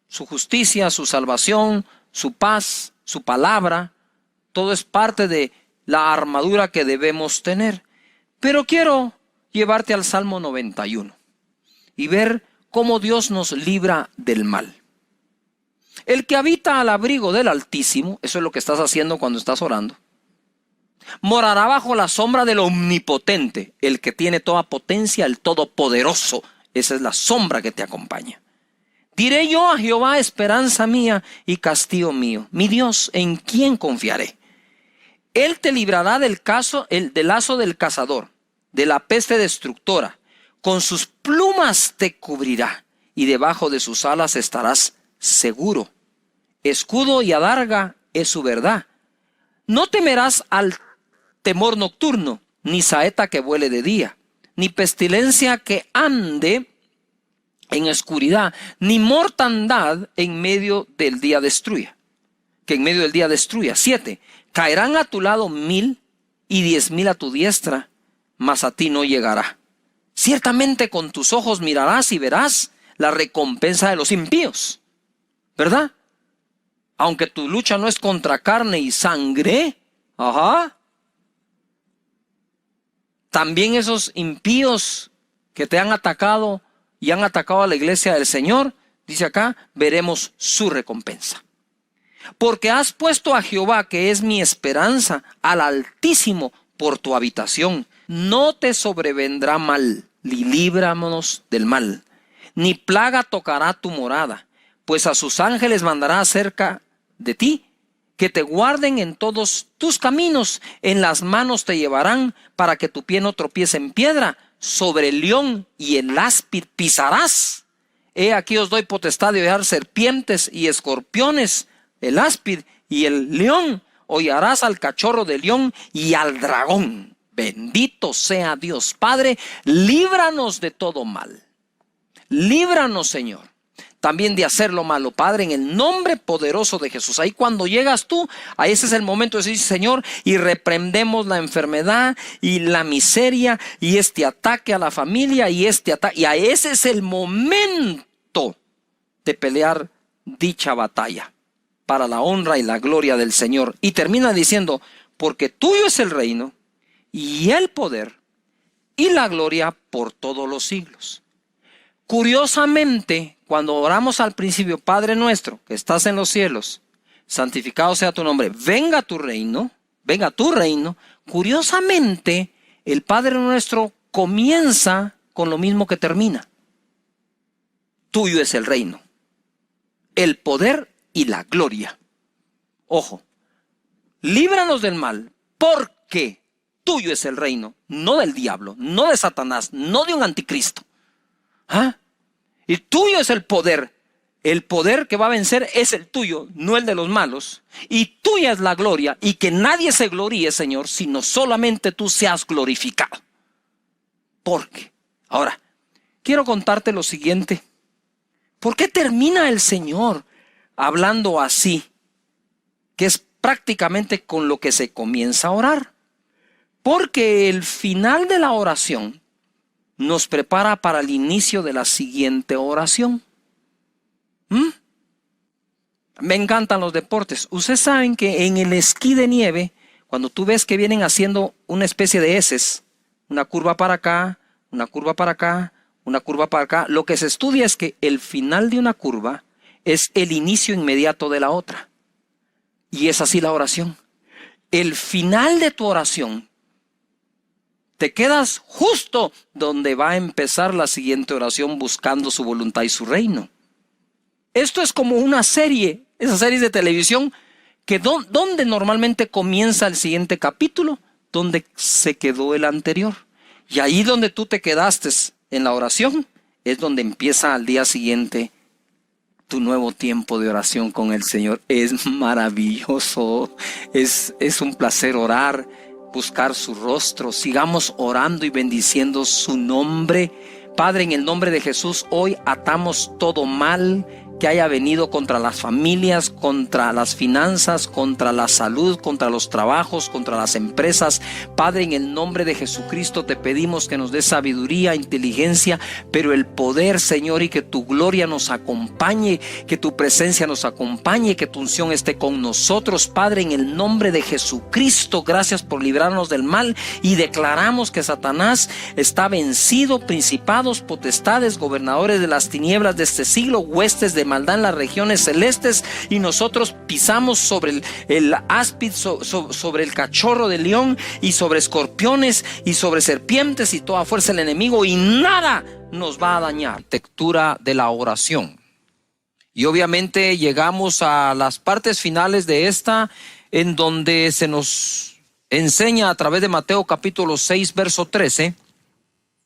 Su justicia, su salvación, su paz, su palabra, todo es parte de la armadura que debemos tener. Pero quiero llevarte al Salmo 91 y ver cómo Dios nos libra del mal. El que habita al abrigo del Altísimo, eso es lo que estás haciendo cuando estás orando, morará bajo la sombra del Omnipotente, el que tiene toda potencia, el Todopoderoso. Esa es la sombra que te acompaña. Diré yo a Jehová, esperanza mía y castillo mío, mi Dios, ¿en quién confiaré? Él te librará del lazo del cazador, de la peste destructora. Con sus plumas te cubrirá y debajo de sus alas estarás seguro. Escudo y adarga es su verdad. No temerás al temor nocturno, ni saeta que vuele de día, ni pestilencia que ande en oscuridad, ni mortandad en medio del día destruya. Que en medio del día destruya. 7. Caerán a tu lado 1000 y 10,000 a tu diestra, mas a ti no llegará. Ciertamente con tus ojos mirarás y verás la recompensa de los impíos, ¿verdad? Aunque tu lucha no es contra carne y sangre, también esos impíos que te han atacado y han atacado a la iglesia del Señor, dice acá, veremos su recompensa. Porque has puesto a Jehová, que es mi esperanza, al Altísimo por tu habitación. No te sobrevendrá mal, ni líbranos del mal, ni plaga tocará tu morada, pues a sus ángeles mandará acerca de ti, que te guarden en todos tus caminos, en las manos te llevarán, para que tu pie no tropiece en piedra. Sobre el león y el áspid pisarás. He aquí os doy potestad de hollar serpientes y escorpiones, el áspid y el león. Hollarás al cachorro del león y al dragón. Bendito sea Dios. Padre, líbranos de todo mal. Líbranos, Señor, también de hacer lo malo, Padre, en el nombre poderoso de Jesús. Ahí cuando llegas tú, ahí ese es el momento de decir, Señor, y reprendemos la enfermedad y la miseria y este ataque a la familia y este ataque. Y a ese es el momento de pelear dicha batalla para la honra y la gloria del Señor. Y termina diciendo, porque tuyo es el reino y el poder y la gloria por todos los siglos. Curiosamente, cuando oramos al principio, Padre nuestro que estás en los cielos, santificado sea tu nombre, venga tu reino, curiosamente, el Padre nuestro comienza con lo mismo que termina. Tuyo es el reino, el poder y la gloria. Ojo, líbranos del mal, porque tuyo es el reino, no del diablo, no de Satanás, no de un anticristo. Y tuyo es el poder que va a vencer es el tuyo, no el de los malos, y tuya es la gloria, y que nadie se gloríe, Señor, sino solamente tú seas glorificado. Porque, ahora, quiero contarte lo siguiente. ¿Por qué termina el Señor hablando así? Que es prácticamente con lo que se comienza a orar. Porque el final de la oración nos prepara para el inicio de la siguiente oración. Me encantan los deportes. Ustedes saben que en el esquí de nieve, cuando tú ves que vienen haciendo una especie de eses, una curva para acá, una curva para acá, una curva para acá, lo que se estudia es que el final de una curva es el inicio inmediato de la otra. Y es así la oración. El final de tu oración, te quedas justo donde va a empezar la siguiente oración, buscando su voluntad y su reino. Esto es como una serie, esas series de televisión, que donde normalmente comienza el siguiente capítulo, donde se quedó el anterior. Y ahí donde tú te quedaste en la oración, es donde empieza al día siguiente tu nuevo tiempo de oración con el Señor. Es maravilloso, es un placer orar, buscar su rostro. Sigamos orando y bendiciendo su nombre, Padre, en el nombre de Jesús, hoy atamos todo mal que haya venido contra las familias, contra las finanzas, contra la salud, contra los trabajos, contra las empresas. Padre, en el nombre de Jesucristo te pedimos que nos des sabiduría, inteligencia, pero el poder, Señor, y que tu gloria nos acompañe, que tu presencia nos acompañe, que tu unción esté con nosotros. Padre, en el nombre de Jesucristo, gracias por librarnos del mal, y declaramos que Satanás está vencido, principados, potestades, gobernadores de las tinieblas de este siglo, huestes de maldad en las regiones celestes, y nosotros pisamos sobre el áspid, sobre el cachorro de león, y sobre escorpiones y sobre serpientes y toda fuerza del enemigo, y nada nos va a dañar. Lectura de la oración. Y obviamente llegamos a las partes finales de esta, en donde se nos enseña a través de Mateo capítulo 6 verso 13: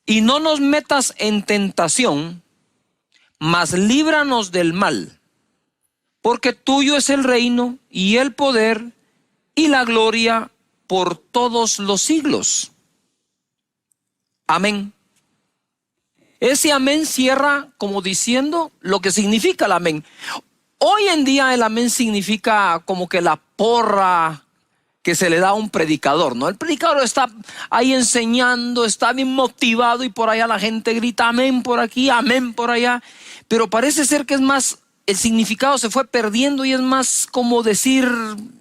y no nos metas en tentación, mas líbranos del mal, porque tuyo es el reino y el poder y la gloria por todos los siglos. Amén. Ese amén cierra como diciendo lo que significa el amén. Hoy en día el amén significa como que la porra que se le da a un predicador, ¿no? El predicador está ahí enseñando, está bien motivado, y por allá la gente grita amén por aquí, amén por allá. Pero parece ser que es más, el significado se fue perdiendo, y es más como decir: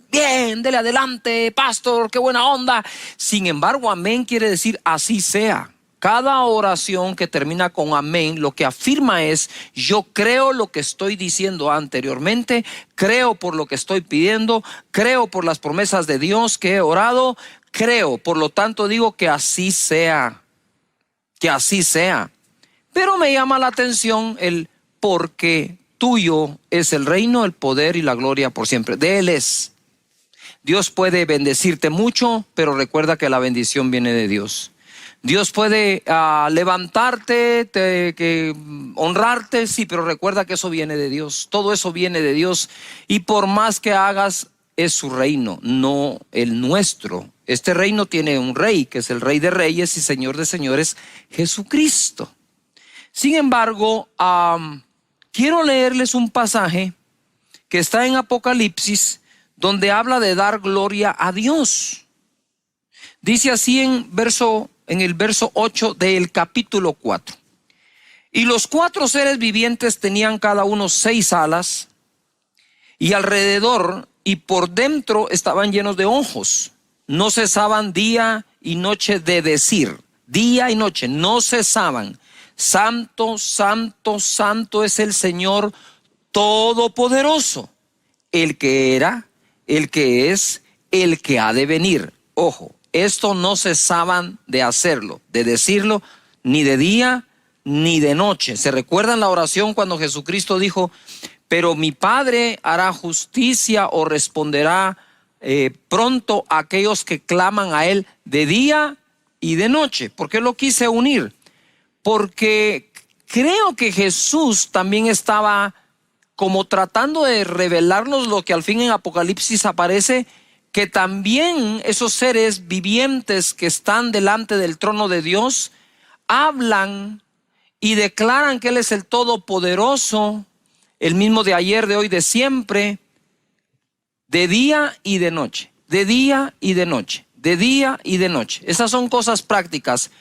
bien, dele adelante, pastor, qué buena onda. Sin embargo, amén quiere decir así sea. Cada oración que termina con amén lo que afirma es: yo creo lo que estoy diciendo anteriormente, creo por lo que estoy pidiendo, creo por las promesas de Dios que he orado, creo, por lo tanto digo que así sea, que así sea. Pero me llama la atención el porque tuyo es el reino, el poder y la gloria por siempre. De Él es. Dios puede bendecirte mucho, pero recuerda que la bendición viene de Dios. Dios puede levantarte, honrarte, sí, pero recuerda que eso viene de Dios. Todo eso viene de Dios, y por más que hagas, es su reino, no el nuestro. Este reino tiene un rey, que es el Rey de Reyes y Señor de Señores, Jesucristo. Sin embargo, quiero leerles un pasaje que está en Apocalipsis, donde habla de dar gloria a Dios. Dice así en el verso 8 del capítulo 4: y los 4 seres vivientes tenían cada uno 6 alas, y alrededor y por dentro estaban llenos de ojos. No cesaban día y noche de decir, día y noche, no cesaban: santo, santo, santo es el Señor Todopoderoso, el que era, el que es, el que ha de venir. Ojo, esto no cesaban de hacerlo, de decirlo, ni de día ni de noche. ¿Se recuerdan la oración cuando Jesucristo dijo: pero mi Padre hará justicia o responderá pronto a aquellos que claman a Él de día y de noche? ¿Por qué lo quise unir? Porque creo que Jesús también estaba como tratando de revelarnos lo que al fin en Apocalipsis aparece, que también esos seres vivientes que están delante del trono de Dios hablan y declaran que Él es el Todopoderoso, el mismo de ayer, de hoy, de siempre, de día y de noche, de día y de noche, de día y de noche. Esas son cosas prácticas.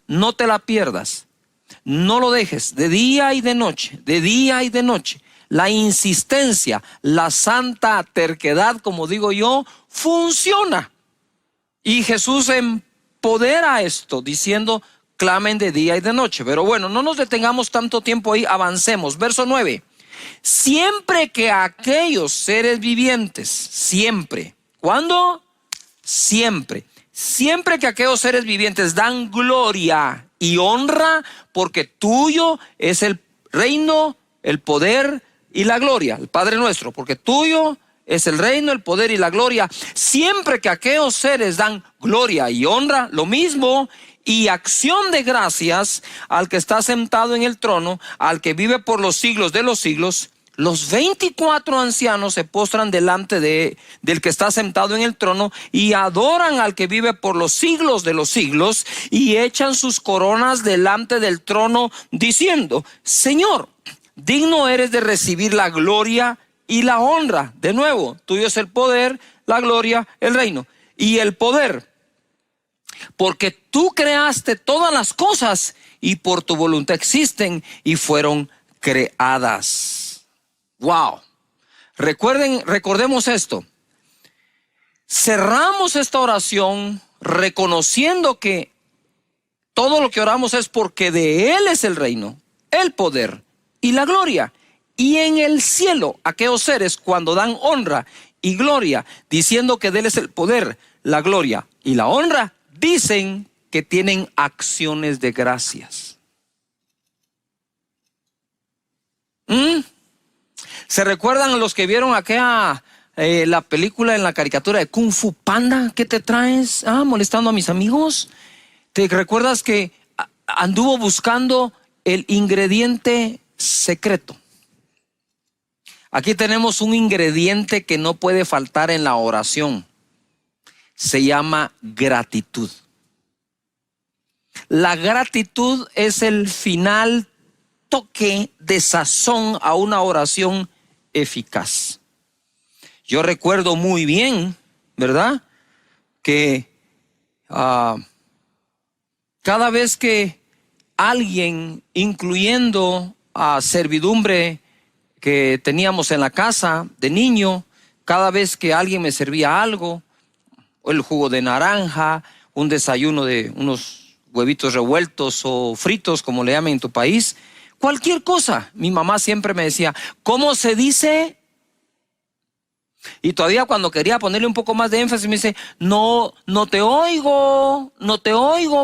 No te la pierdas. No lo dejes de día y de noche, de día y de noche. La insistencia, la santa terquedad, como digo yo, funciona. Y Jesús empodera esto diciendo, clamen de día y de noche. Pero bueno, no nos detengamos tanto tiempo ahí, avancemos. Verso 9. Siempre que aquellos seres vivientes, siempre, ¿cuándo? Siempre. Siempre que aquellos seres vivientes dan gloria y honra, porque tuyo es el reino, el poder y la gloria. El Padre nuestro, porque tuyo es el reino, el poder y la gloria. Siempre que aquellos seres dan gloria y honra, lo mismo, y acción de gracias al que está sentado en el trono, al que vive por los siglos de los siglos, los 24 ancianos se postran delante del que está sentado en el trono y adoran al que vive por los siglos de los siglos y echan sus coronas delante del trono diciendo, Señor, digno eres de recibir la gloria y la honra. De nuevo, tuyo es el poder, la gloria, el reino y el poder. Porque tú creaste todas las cosas y por tu voluntad existen y fueron creadas. Wow. Recordemos esto. Cerramos esta oración reconociendo que todo lo que oramos es porque de Él es el reino, el poder y la gloria. Y en el cielo, aquellos seres cuando dan honra y gloria, diciendo que de Él es el poder, la gloria y la honra, dicen que tienen acciones de gracias. ¿Se recuerdan los que vieron aquella la película en la caricatura de Kung Fu Panda? ¿Qué te traes? Molestando a mis amigos. ¿Te recuerdas que anduvo buscando el ingrediente secreto? Aquí tenemos un ingrediente que no puede faltar en la oración. Se llama gratitud. La gratitud es el final toque de sazón a una oración eficaz. Yo recuerdo muy bien, ¿verdad? Que cada vez que alguien, incluyendo a servidumbre que teníamos en la casa de niño, cada vez que alguien me servía algo, el jugo de naranja, un desayuno de unos huevitos revueltos o fritos, como le llaman en tu país, cualquier cosa, mi mamá siempre me decía, ¿cómo se dice? Y todavía cuando quería ponerle un poco más de énfasis me dice, no te oigo,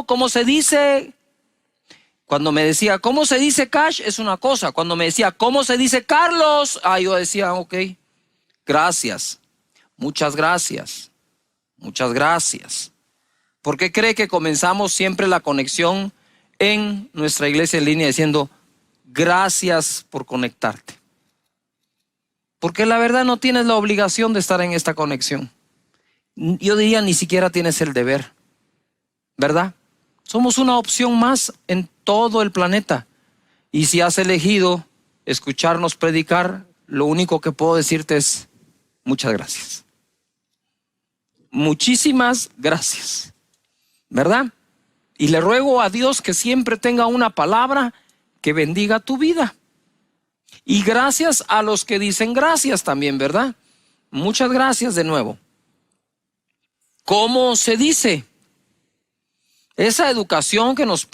¿cómo se dice? Cuando me decía, ¿cómo se dice Cash? Es una cosa. Cuando me decía, ¿cómo se dice Carlos? Yo decía, ok, gracias, muchas gracias, muchas gracias. ¿Por qué cree que comenzamos siempre la conexión en nuestra iglesia en línea diciendo, gracias por conectarte? Porque la verdad no tienes la obligación de estar en esta conexión. Yo diría ni siquiera tienes el deber, ¿verdad? Somos una opción más en todo el planeta. Y si has elegido escucharnos predicar, lo único que puedo decirte es muchas gracias. Muchísimas gracias, ¿verdad? Y le ruego a Dios que siempre tenga una palabra que bendiga tu vida. Y gracias a los que dicen gracias también, ¿verdad? Muchas gracias de nuevo. ¿Cómo se dice? Esa educación que nuestros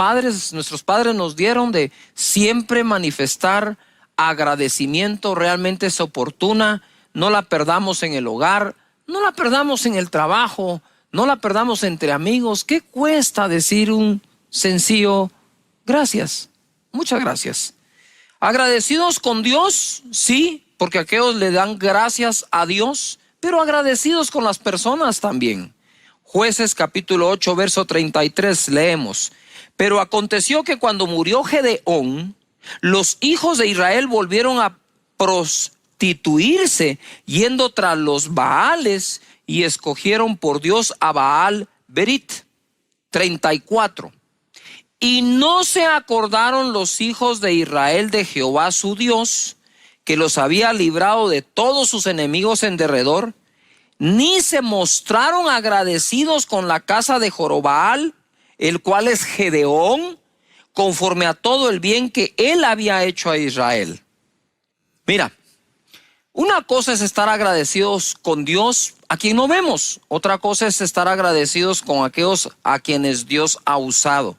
padres nos dieron de siempre manifestar agradecimiento realmente es oportuna. No la perdamos en el hogar, no la perdamos en el trabajo, no la perdamos entre amigos. ¿Qué cuesta decir un sencillo gracias? Muchas gracias. Agradecidos con Dios, sí, porque aquellos le dan gracias a Dios, pero agradecidos con las personas también. Jueces capítulo 8, verso 33, leemos. Pero aconteció que cuando murió Gedeón, los hijos de Israel volvieron a prostituirse, yendo tras los Baales, y escogieron por Dios a Baal Berit. 34. Y no se acordaron los hijos de Israel de Jehová su Dios, que los había librado de todos sus enemigos en derredor, ni se mostraron agradecidos con la casa de Jorobaal, el cual es Gedeón, conforme a todo el bien que él había hecho a Israel. Mira, una cosa es estar agradecidos con Dios a quien no vemos. Otra cosa es estar agradecidos con aquellos a quienes Dios ha usado.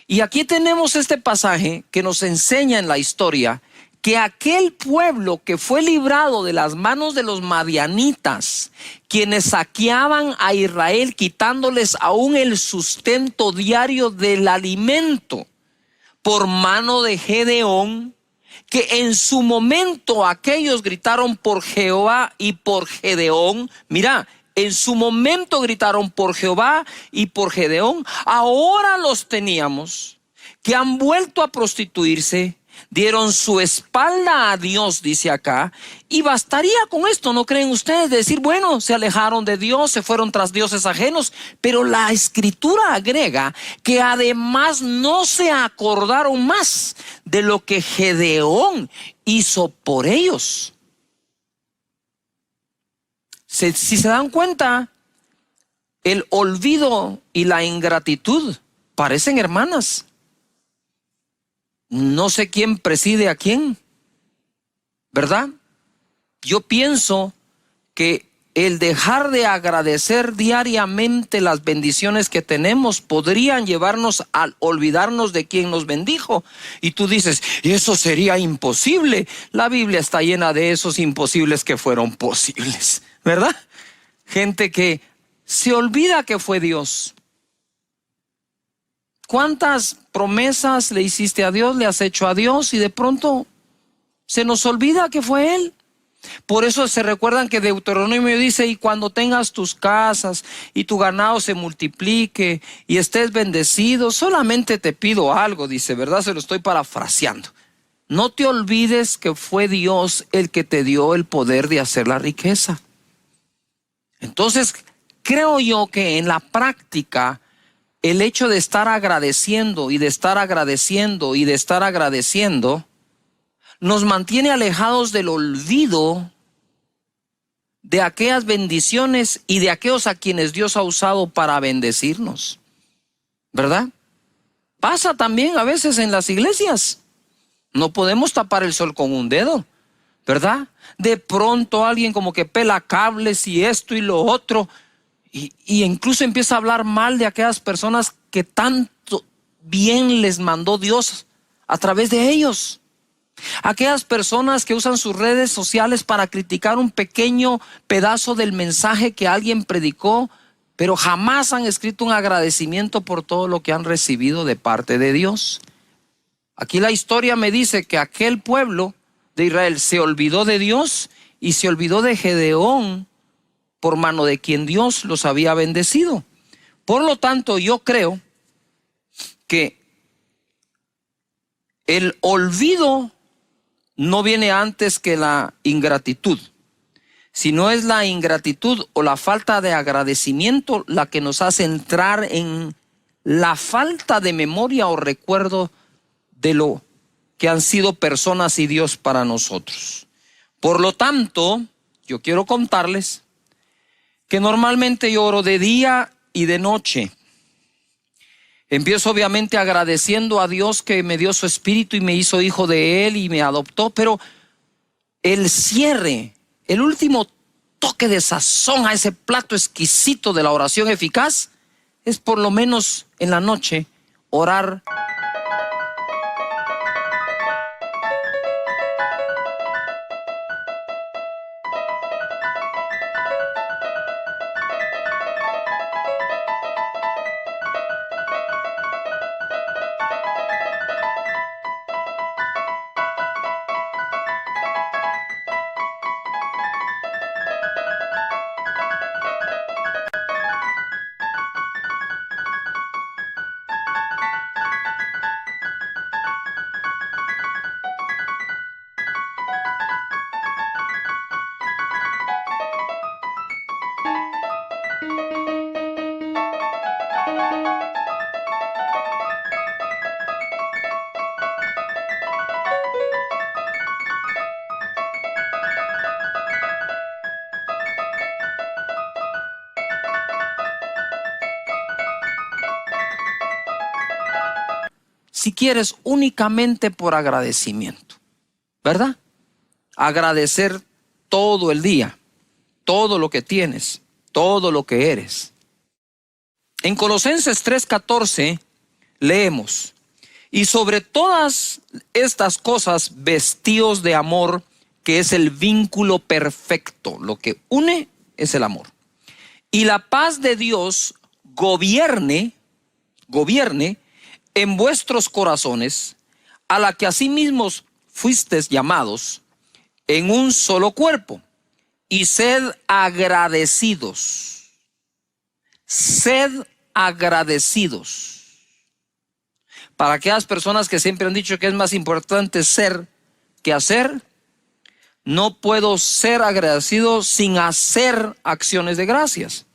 Y aquí tenemos este pasaje que nos enseña en la historia que aquel pueblo que fue librado de las manos de los madianitas, quienes saqueaban a Israel, quitándoles aún el sustento diario del alimento, por mano de Gedeón, que en su momento aquellos gritaron por Jehová y por Gedeón. Mira, en su momento gritaron por Jehová y por Gedeón. Ahora los teníamos que han vuelto a prostituirse, dieron su espalda a Dios, dice acá, y bastaría con esto, ¿no creen ustedes? Decir, bueno, se alejaron de Dios, se fueron tras dioses ajenos, pero la escritura agrega que además no se acordaron más de lo que Gedeón hizo por ellos. Si se dan cuenta, el olvido y la ingratitud parecen hermanas. No sé quién preside a quién, ¿verdad? Yo pienso que el dejar de agradecer diariamente las bendiciones que tenemos podrían llevarnos a olvidarnos de quien nos bendijo. Y tú dices, eso sería imposible. La Biblia está llena de esos imposibles que fueron posibles, ¿verdad? Gente que se olvida que fue Dios. ¿Cuántas promesas le hiciste a Dios, le has hecho a Dios y de pronto se nos olvida que fue Él? Por eso se recuerdan que Deuteronomio dice, y cuando tengas tus casas y tu ganado se multiplique y estés bendecido, solamente te pido algo, dice, ¿verdad? Se lo estoy parafraseando. No te olvides que fue Dios el que te dio el poder de hacer la riqueza. Entonces, creo yo que en la práctica, el hecho de estar agradeciendo y de estar agradeciendo y de estar agradeciendo nos mantiene alejados del olvido de aquellas bendiciones y de aquellos a quienes Dios ha usado para bendecirnos, ¿verdad? Pasa también a veces en las iglesias. No podemos tapar el sol con un dedo, ¿verdad? De pronto alguien como que pela cables y esto y lo otro. Y incluso empieza a hablar mal de aquellas personas que tanto bien les mandó Dios a través de ellos. Aquellas personas que usan sus redes sociales para criticar un pequeño pedazo del mensaje que alguien predicó, pero jamás han escrito un agradecimiento por todo lo que han recibido de parte de Dios. Aquí la historia me dice que aquel pueblo de Israel se olvidó de Dios y se olvidó de Gedeón, por mano de quien Dios los había bendecido. Por lo tanto, yo creo que el olvido no viene antes que la ingratitud, sino es la ingratitud o la falta de agradecimiento la que nos hace entrar en la falta de memoria o recuerdo de lo que han sido personas y Dios para nosotros. Por lo tanto, yo quiero contarles que normalmente yo oro de día y de noche. Empiezo obviamente agradeciendo a Dios que me dio su espíritu y me hizo hijo de Él y me adoptó, pero el cierre, el último toque de sazón a ese plato exquisito de la oración eficaz es por lo menos en la noche orar si quieres, únicamente por agradecimiento, ¿verdad? Agradecer todo el día, todo lo que tienes, todo lo que eres. En Colosenses 3:14 leemos: y sobre todas estas cosas vestíos de amor, que es el vínculo perfecto. Lo que une es el amor. Y la paz de Dios gobierne en vuestros corazones, a la que asimismo fuisteis llamados en un solo cuerpo, y sed agradecidos. Sed agradecidos. Para aquellas personas que siempre han dicho que es más importante ser que hacer, no puedo ser agradecido sin hacer acciones de gracias.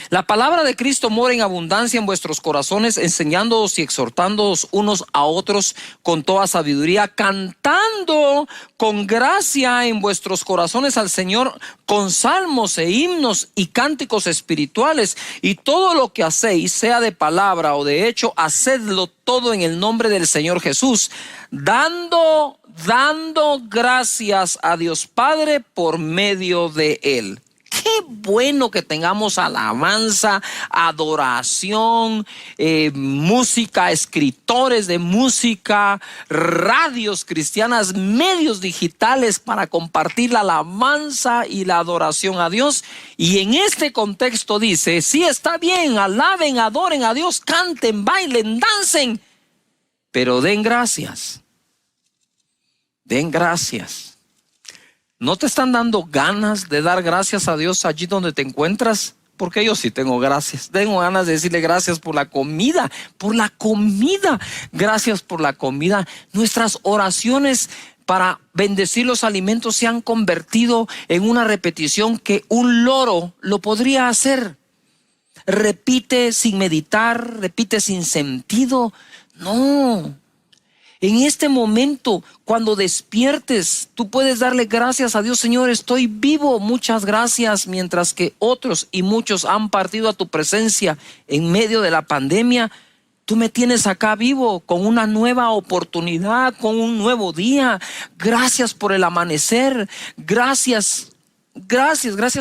La palabra de Cristo mora en abundancia en vuestros corazones, enseñándoos y exhortándoos unos a otros con toda sabiduría, cantando con gracia en vuestros corazones al Señor con salmos e himnos y cánticos espirituales. Y todo lo que hacéis, sea de palabra o de hecho, hacedlo todo en el nombre del Señor Jesús, dando gracias a Dios Padre por medio de Él. Qué bueno que tengamos alabanza, adoración, música, escritores de música, radios cristianas, medios digitales para compartir la alabanza y la adoración a Dios. Y en este contexto dice, sí, está bien, alaben, adoren a Dios, canten, bailen, dancen, pero den gracias. Den gracias. ¿No te están dando ganas de dar gracias a Dios allí donde te encuentras? Porque yo sí tengo gracias. Tengo ganas de decirle gracias por la comida, Gracias por la comida. Nuestras oraciones para bendecir los alimentos se han convertido en una repetición que un loro lo podría hacer. Repite sin meditar, repite sin sentido. No. En este momento, cuando despiertes, tú puedes darle gracias a Dios. Señor, estoy vivo, muchas gracias. Mientras que otros y muchos han partido a tu presencia en medio de la pandemia, tú me tienes acá vivo con una nueva oportunidad, con un nuevo día. Gracias por el amanecer. Gracias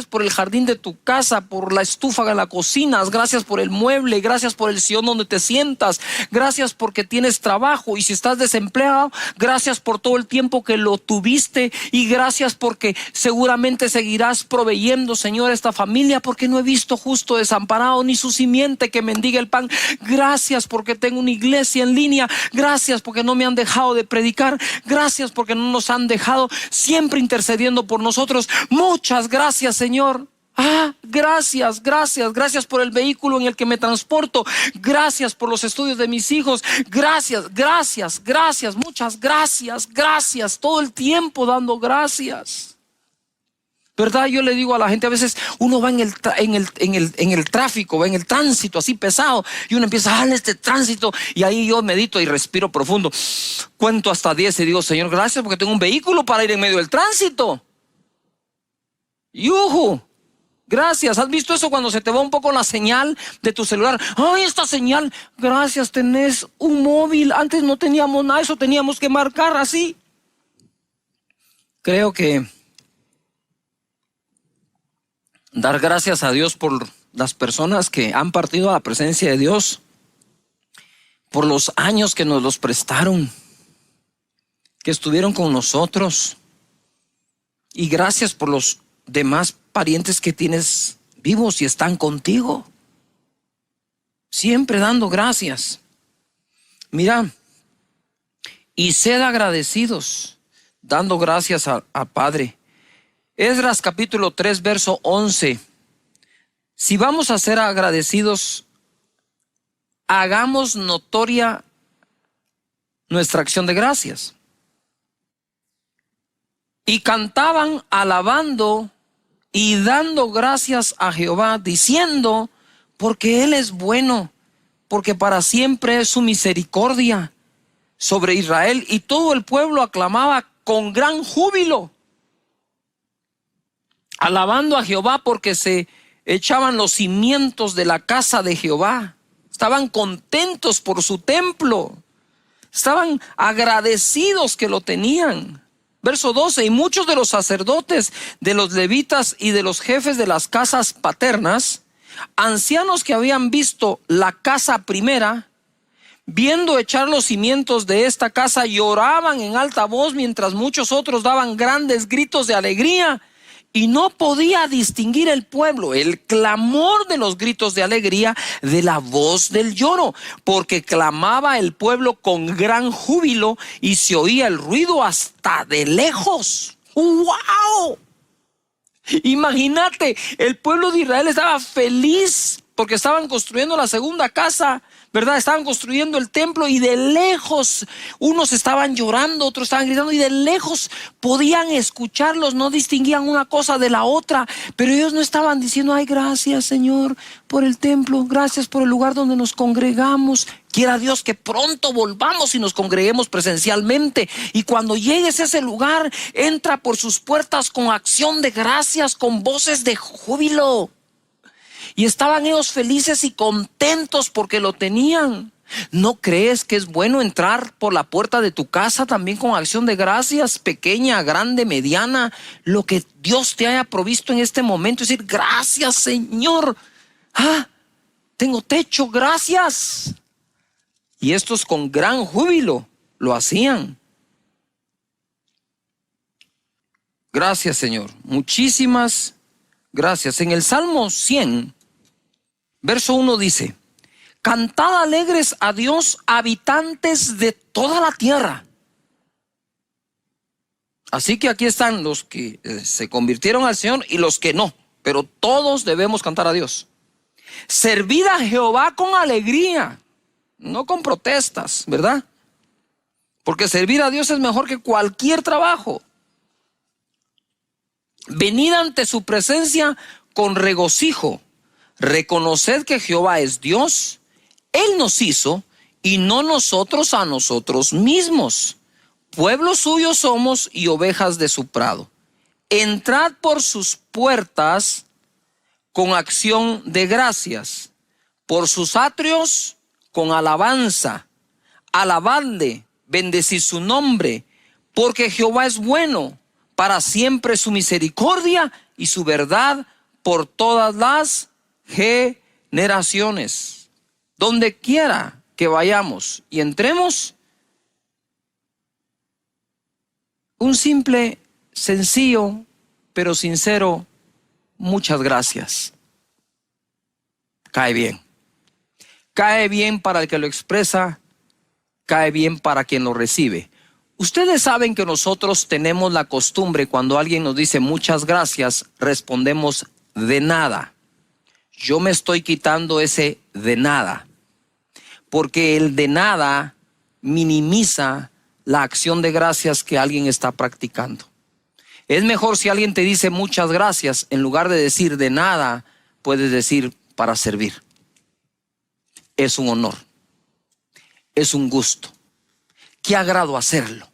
por el jardín de tu casa, por la estufa de la cocina, gracias por el mueble, gracias por el sillón donde te sientas, gracias porque tienes trabajo, y si estás desempleado, gracias por todo el tiempo que lo tuviste, y gracias porque seguramente seguirás proveyendo, Señor, a esta familia, porque no he visto justo desamparado ni su simiente que mendiga el pan. Gracias porque tengo una iglesia en línea, gracias porque no me han dejado de predicar, gracias porque no nos han dejado, siempre intercediendo por nosotros. Muchas gracias, Señor. Gracias por el vehículo en el que me transporto. Gracias por los estudios de mis hijos. Gracias, muchas gracias. Todo el tiempo dando gracias. ¿Verdad? Yo le digo a la gente, a veces uno va en el tráfico, va en el tránsito así pesado, y uno empieza en este tránsito, y ahí yo medito y respiro profundo. Cuento hasta 10 y digo, Señor, gracias porque tengo un vehículo para ir en medio del tránsito. ¡Yujú! Gracias. ¿Has visto eso cuando se te va un poco la señal de tu celular? ¡Ay, esta señal! Gracias, tenés un móvil. Antes no teníamos nada, eso teníamos que marcar así. Creo que dar gracias a Dios por las personas que han partido a la presencia de Dios, por los años que nos los prestaron, que estuvieron con nosotros, y gracias por los demás parientes que tienes vivos y están contigo, siempre dando gracias. Mira, y sed agradecidos, dando gracias al Padre. Esdras capítulo 3 verso 11. Si vamos a ser agradecidos, hagamos notoria nuestra acción de gracias. Y cantaban alabando y dando gracias a Jehová, diciendo, porque Él es bueno, porque para siempre es su misericordia sobre Israel. Y todo el pueblo aclamaba con gran júbilo, alabando a Jehová, porque se echaban los cimientos de la casa de Jehová. estaban contentos por su templo, estaban agradecidos que lo tenían. Verso 12, y muchos de los sacerdotes, de los levitas y de los jefes de las casas paternas, ancianos que habían visto la casa primera, viendo echar los cimientos de esta casa, lloraban en alta voz, mientras muchos otros daban grandes gritos de alegría. Y no podía distinguir el pueblo el clamor de los gritos de alegría de la voz del lloro, porque clamaba el pueblo con gran júbilo y se oía el ruido hasta de lejos. ¡Wow! Imagínate, el pueblo de Israel estaba feliz porque estaban construyendo la segunda casa, ¿verdad? Estaban construyendo el templo y de lejos unos estaban llorando, otros estaban gritando y de lejos podían escucharlos, no distinguían una cosa de la otra, pero ellos no estaban diciendo: ay, gracias, Señor, por el templo, gracias por el lugar donde nos congregamos. Quiera Dios que pronto volvamos y nos congreguemos presencialmente. Y cuando llegues a ese lugar, entra por sus puertas con acción de gracias, con voces de júbilo. Y estaban ellos felices y contentos porque lo tenían. ¿No crees que es bueno entrar por la puerta de tu casa también con acción de gracias, pequeña, grande, mediana, lo que Dios te haya provisto en este momento? Es decir: gracias, Señor. Tengo techo, gracias. Y estos con gran júbilo lo hacían. Gracias, Señor. Muchísimas gracias. En el Salmo 100, verso 1 dice: cantad alegres a Dios, habitantes de toda la tierra. Así que aquí están los que se convirtieron al Señor y los que no, pero todos debemos cantar a Dios. Servid a Jehová con alegría, no con protestas, ¿verdad? Porque servir a Dios es mejor que cualquier trabajo. Venid ante su presencia con regocijo. Reconoced que Jehová es Dios. Él nos hizo y no nosotros a nosotros mismos. Pueblo suyo somos y ovejas de su prado. Entrad por sus puertas con acción de gracias, por sus atrios con alabanza. Alabadle, bendecid su nombre, porque Jehová es bueno, para siempre su misericordia y su verdad por todas las generaciones. Donde quiera que vayamos y entremos, un simple, sencillo, pero sincero: muchas gracias. Cae bien. Cae bien para el que lo expresa, cae bien para quien lo recibe. Ustedes saben que nosotros tenemos la costumbre, cuando alguien nos dice muchas gracias, respondemos: de nada. Yo me estoy quitando ese de nada, porque el de nada minimiza la acción de gracias que alguien está practicando. Es mejor, si alguien te dice muchas gracias, en lugar de decir de nada, puedes decir: para servir. Es un honor, es un gusto. Qué agrado hacerlo,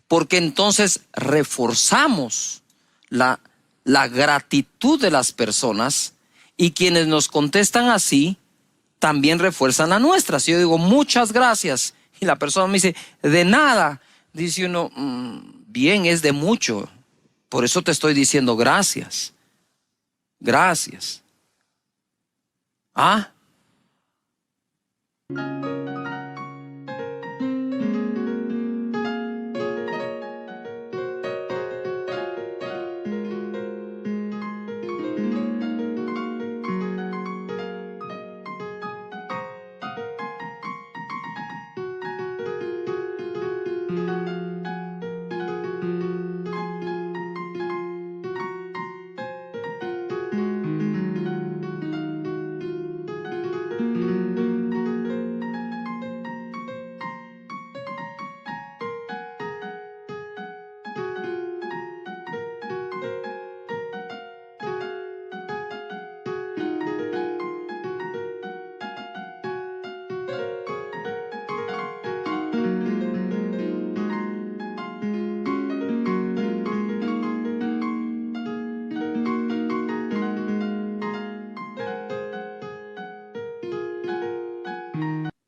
porque entonces reforzamos la gratitud de las personas, y quienes nos contestan así también refuerzan la nuestra. Si yo digo muchas gracias y la persona me dice de nada, dice uno: bien, es de mucho, por eso te estoy diciendo gracias. Gracias.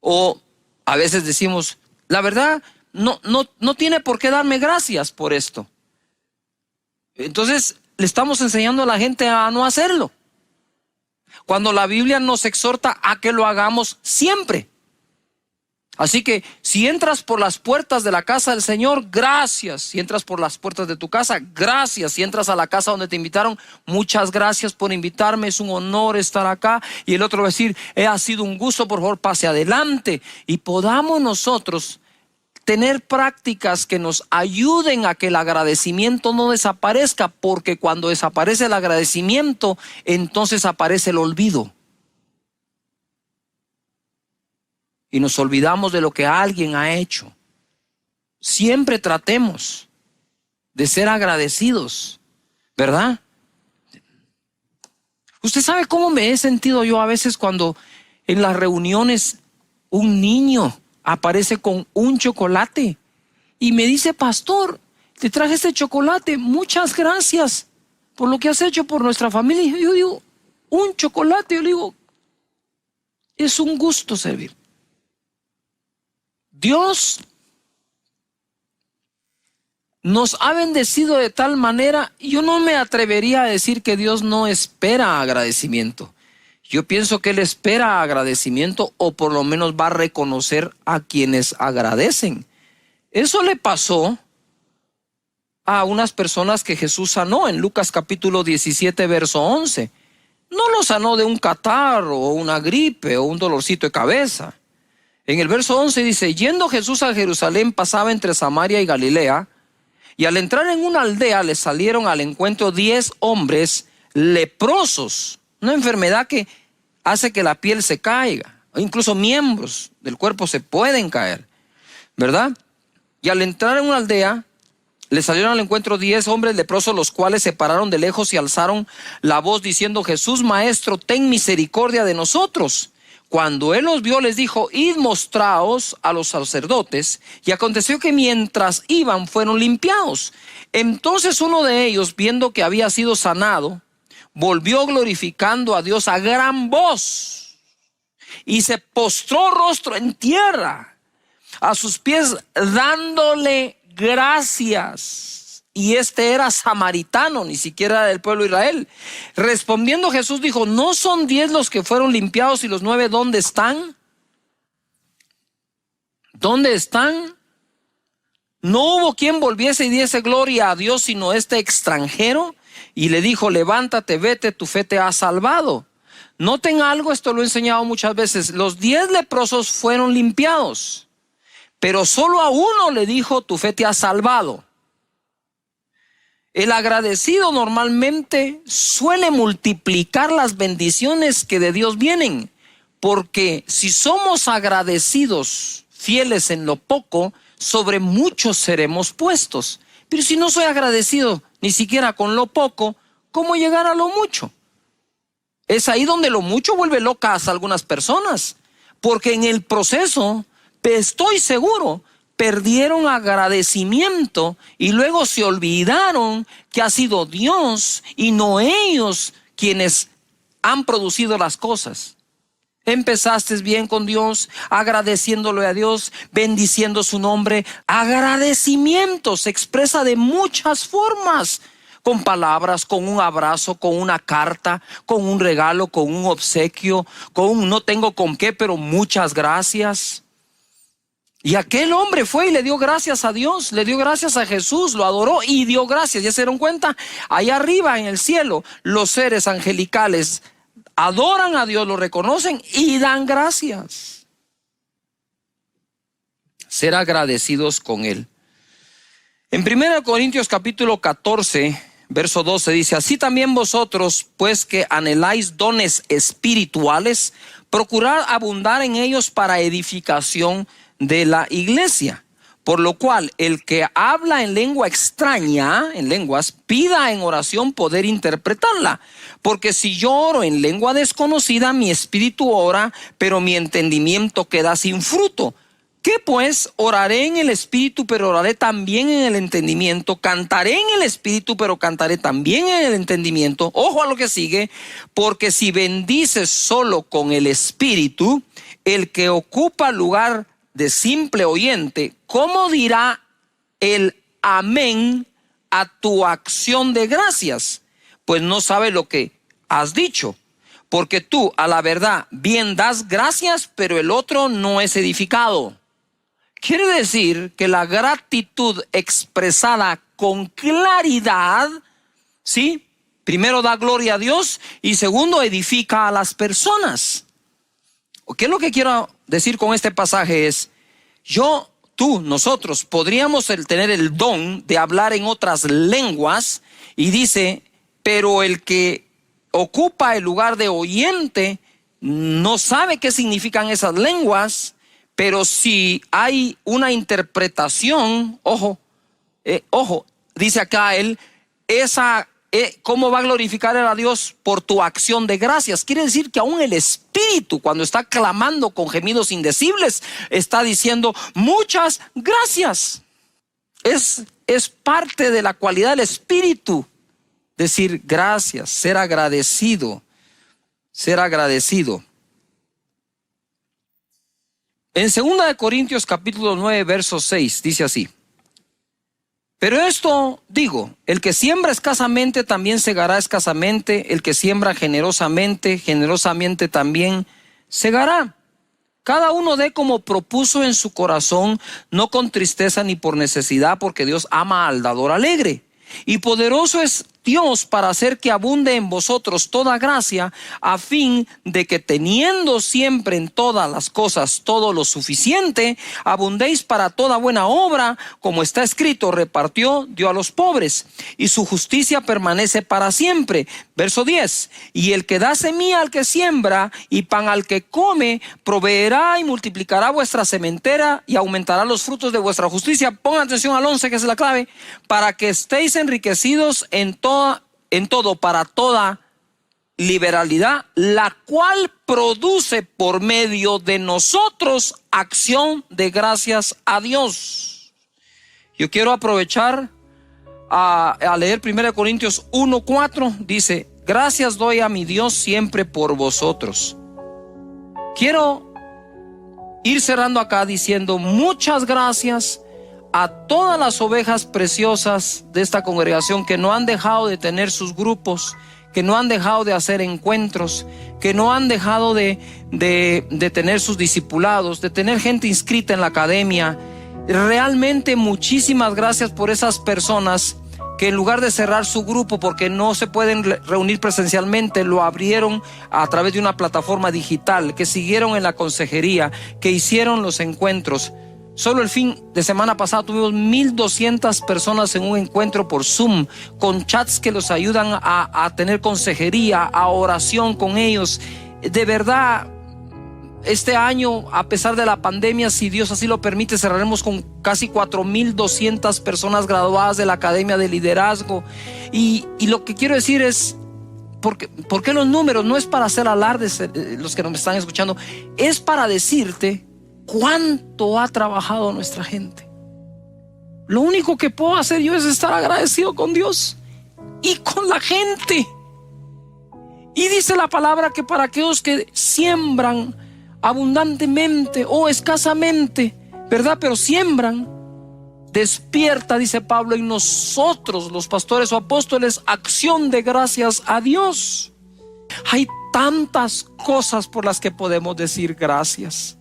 O a veces decimos, la verdad, no tiene por qué darme gracias por esto. Entonces le estamos enseñando a la gente a no hacerlo, cuando la Biblia nos exhorta a que lo hagamos siempre. Así que si entras por las puertas de la casa del Señor, gracias. Si entras por las puertas de tu casa, gracias. Si entras a la casa donde te invitaron, muchas gracias por invitarme, es un honor estar acá. Y el otro va a decir, ha sido un gusto, por favor pase adelante. Y podamos nosotros tener prácticas que nos ayuden a que el agradecimiento no desaparezca, porque cuando desaparece el agradecimiento, entonces aparece el olvido. Y nos olvidamos de lo que alguien ha hecho. Siempre tratemos de ser agradecidos, ¿verdad? Usted sabe cómo me he sentido yo a veces cuando en las reuniones un niño aparece con un chocolate y me dice, pastor, te traje este chocolate, muchas gracias por lo que has hecho por nuestra familia. Y yo digo, un chocolate, yo le digo, es un gusto servir. Dios nos ha bendecido de tal manera, yo no me atrevería a decir que Dios no espera agradecimiento. Yo pienso que Él espera agradecimiento, o por lo menos va a reconocer a quienes agradecen. Eso le pasó a unas personas que Jesús sanó en Lucas capítulo 17, verso 11. No lo sanó de un catarro o una gripe o un dolorcito de cabeza. En el verso 11 dice, yendo Jesús a Jerusalén, pasaba entre Samaria y Galilea, y al entrar en una aldea le salieron al encuentro 10 hombres leprosos, una enfermedad que hace que la piel se caiga, o incluso miembros del cuerpo se pueden caer, ¿verdad? Y al entrar en una aldea, le salieron al encuentro 10 hombres leprosos, los cuales se pararon de lejos y alzaron la voz diciendo, Jesús, Maestro, ten misericordia de nosotros. Cuando él los vio, les dijo, id mostraos a los sacerdotes. Y aconteció que mientras iban, fueron limpiados. Entonces uno de ellos, viendo que había sido sanado, volvió glorificando a Dios a gran voz y se postró rostro en tierra a sus pies, dándole gracias. Y este era samaritano, ni siquiera del pueblo de Israel. Respondiendo Jesús dijo, ¿no son 10 los que fueron limpiados y los 9 dónde están? ¿Dónde están? No hubo quien volviese y diese gloria a Dios, sino este extranjero. Y le dijo, levántate, vete, tu fe te ha salvado. Noten algo, esto lo he enseñado muchas veces. Los 10 leprosos fueron limpiados, pero solo a uno le dijo, tu fe te ha salvado. El agradecido normalmente suele multiplicar las bendiciones que de Dios vienen, porque si somos agradecidos, fieles en lo poco, sobre mucho seremos puestos. Pero si no soy agradecido ni siquiera con lo poco, ¿cómo llegar a lo mucho? Es ahí donde lo mucho vuelve locas a algunas personas, porque en el proceso, estoy seguro, perdieron agradecimiento y luego se olvidaron que ha sido Dios y no ellos quienes han producido las cosas. Empezaste bien con Dios, agradeciéndole a Dios, bendiciendo su nombre. Agradecimiento se expresa de muchas formas, con palabras, con un abrazo, con una carta, con un regalo, con un obsequio, con un no tengo con qué, pero muchas gracias. Y aquel hombre fue y le dio gracias a Dios, le dio gracias a Jesús, lo adoró y dio gracias. ¿Ya se dieron cuenta? Allá arriba en el cielo, los seres angelicales adoran a Dios, lo reconocen y dan gracias. Ser agradecidos con Él. En 1 Corintios capítulo 14, verso 12 dice, así también vosotros, pues que anheláis dones espirituales, procurad abundar en ellos para edificación de la iglesia. Por lo cual, el que habla en lengua extraña, en lenguas, pida en oración poder interpretarla. Porque si yo oro en lengua desconocida, mi espíritu ora, pero mi entendimiento queda sin fruto. ¿Qué pues? Oraré en el espíritu, pero oraré también en el entendimiento. Cantaré en el espíritu, pero cantaré también en el entendimiento. Ojo a lo que sigue. Porque si bendices solo con el espíritu, el que ocupa lugar de simple oyente, ¿cómo dirá el amén a tu acción de gracias? Pues no sabe lo que has dicho, porque tú a la verdad bien das gracias, pero el otro no es edificado. Quiere decir que la gratitud expresada con claridad, ¿sí?, primero da gloria a Dios y segundo edifica a las personas. ¿Qué es lo que quiero decir con este pasaje? Es, tú, nosotros podríamos tener el don de hablar en otras lenguas, y dice, pero el que ocupa el lugar de oyente no sabe qué significan esas lenguas, pero si hay una interpretación, ojo, dice acá él, ¿cómo va a glorificar a Dios? Por tu acción de gracias. Quiere decir que aún el Espíritu, cuando está clamando con gemidos indecibles, está diciendo muchas gracias. Es parte de la cualidad del Espíritu decir gracias, ser agradecido, ser agradecido. En 2 Corintios capítulo 9, verso 6, dice así: pero esto digo, el que siembra escasamente también segará escasamente, el que siembra generosamente, generosamente también segará. Cada uno dé como propuso en su corazón, no con tristeza ni por necesidad, porque Dios ama al dador alegre. Y poderoso es Dios para hacer que abunde en vosotros toda gracia, a fin de que teniendo siempre en todas las cosas todo lo suficiente, abundéis para toda buena obra, como está escrito, repartió, dio a los pobres, y su justicia permanece para siempre. Verso 10, y el que da semilla al que siembra y pan al que come, proveerá y multiplicará vuestra sementera y aumentará los frutos de vuestra justicia. Pongan atención al 11, que es la clave, para que estéis enriquecidos en todo para toda liberalidad, la cual produce por medio de nosotros acción de gracias a Dios. Yo quiero aprovechar a leer 1 Corintios 1:4. Dice: gracias doy a mi Dios siempre por vosotros. Quiero ir cerrando acá diciendo muchas gracias a todas las ovejas preciosas de esta congregación que no han dejado de tener sus grupos, que no han dejado de hacer encuentros, que no han dejado de tener sus discipulados, de tener gente inscrita en la academia. Realmente muchísimas gracias por esas personas que en lugar de cerrar su grupo porque no se pueden reunir presencialmente, lo abrieron a través de una plataforma digital, que siguieron en la consejería, que hicieron los encuentros. Solo el fin de semana pasado tuvimos 1,200 personas en un encuentro por Zoom, con chats que los ayudan a tener consejería, a oración con ellos. De verdad, este año, a pesar de la pandemia, si Dios así lo permite, cerraremos con casi 4,200 personas graduadas de la Academia de Liderazgo. Y lo que quiero decir es, ¿por qué los números? No es para hacer alardes, los que nos están escuchando, es para decirte cuánto ha trabajado nuestra gente. Lo único que puedo hacer yo es estar agradecido con Dios y con la gente. Y dice la palabra que para aquellos que siembran abundantemente o escasamente, ¿verdad? Pero siembran, despierta, dice Pablo, en nosotros, los pastores o apóstoles, acción de gracias a Dios. Hay tantas cosas por las que podemos decir gracias.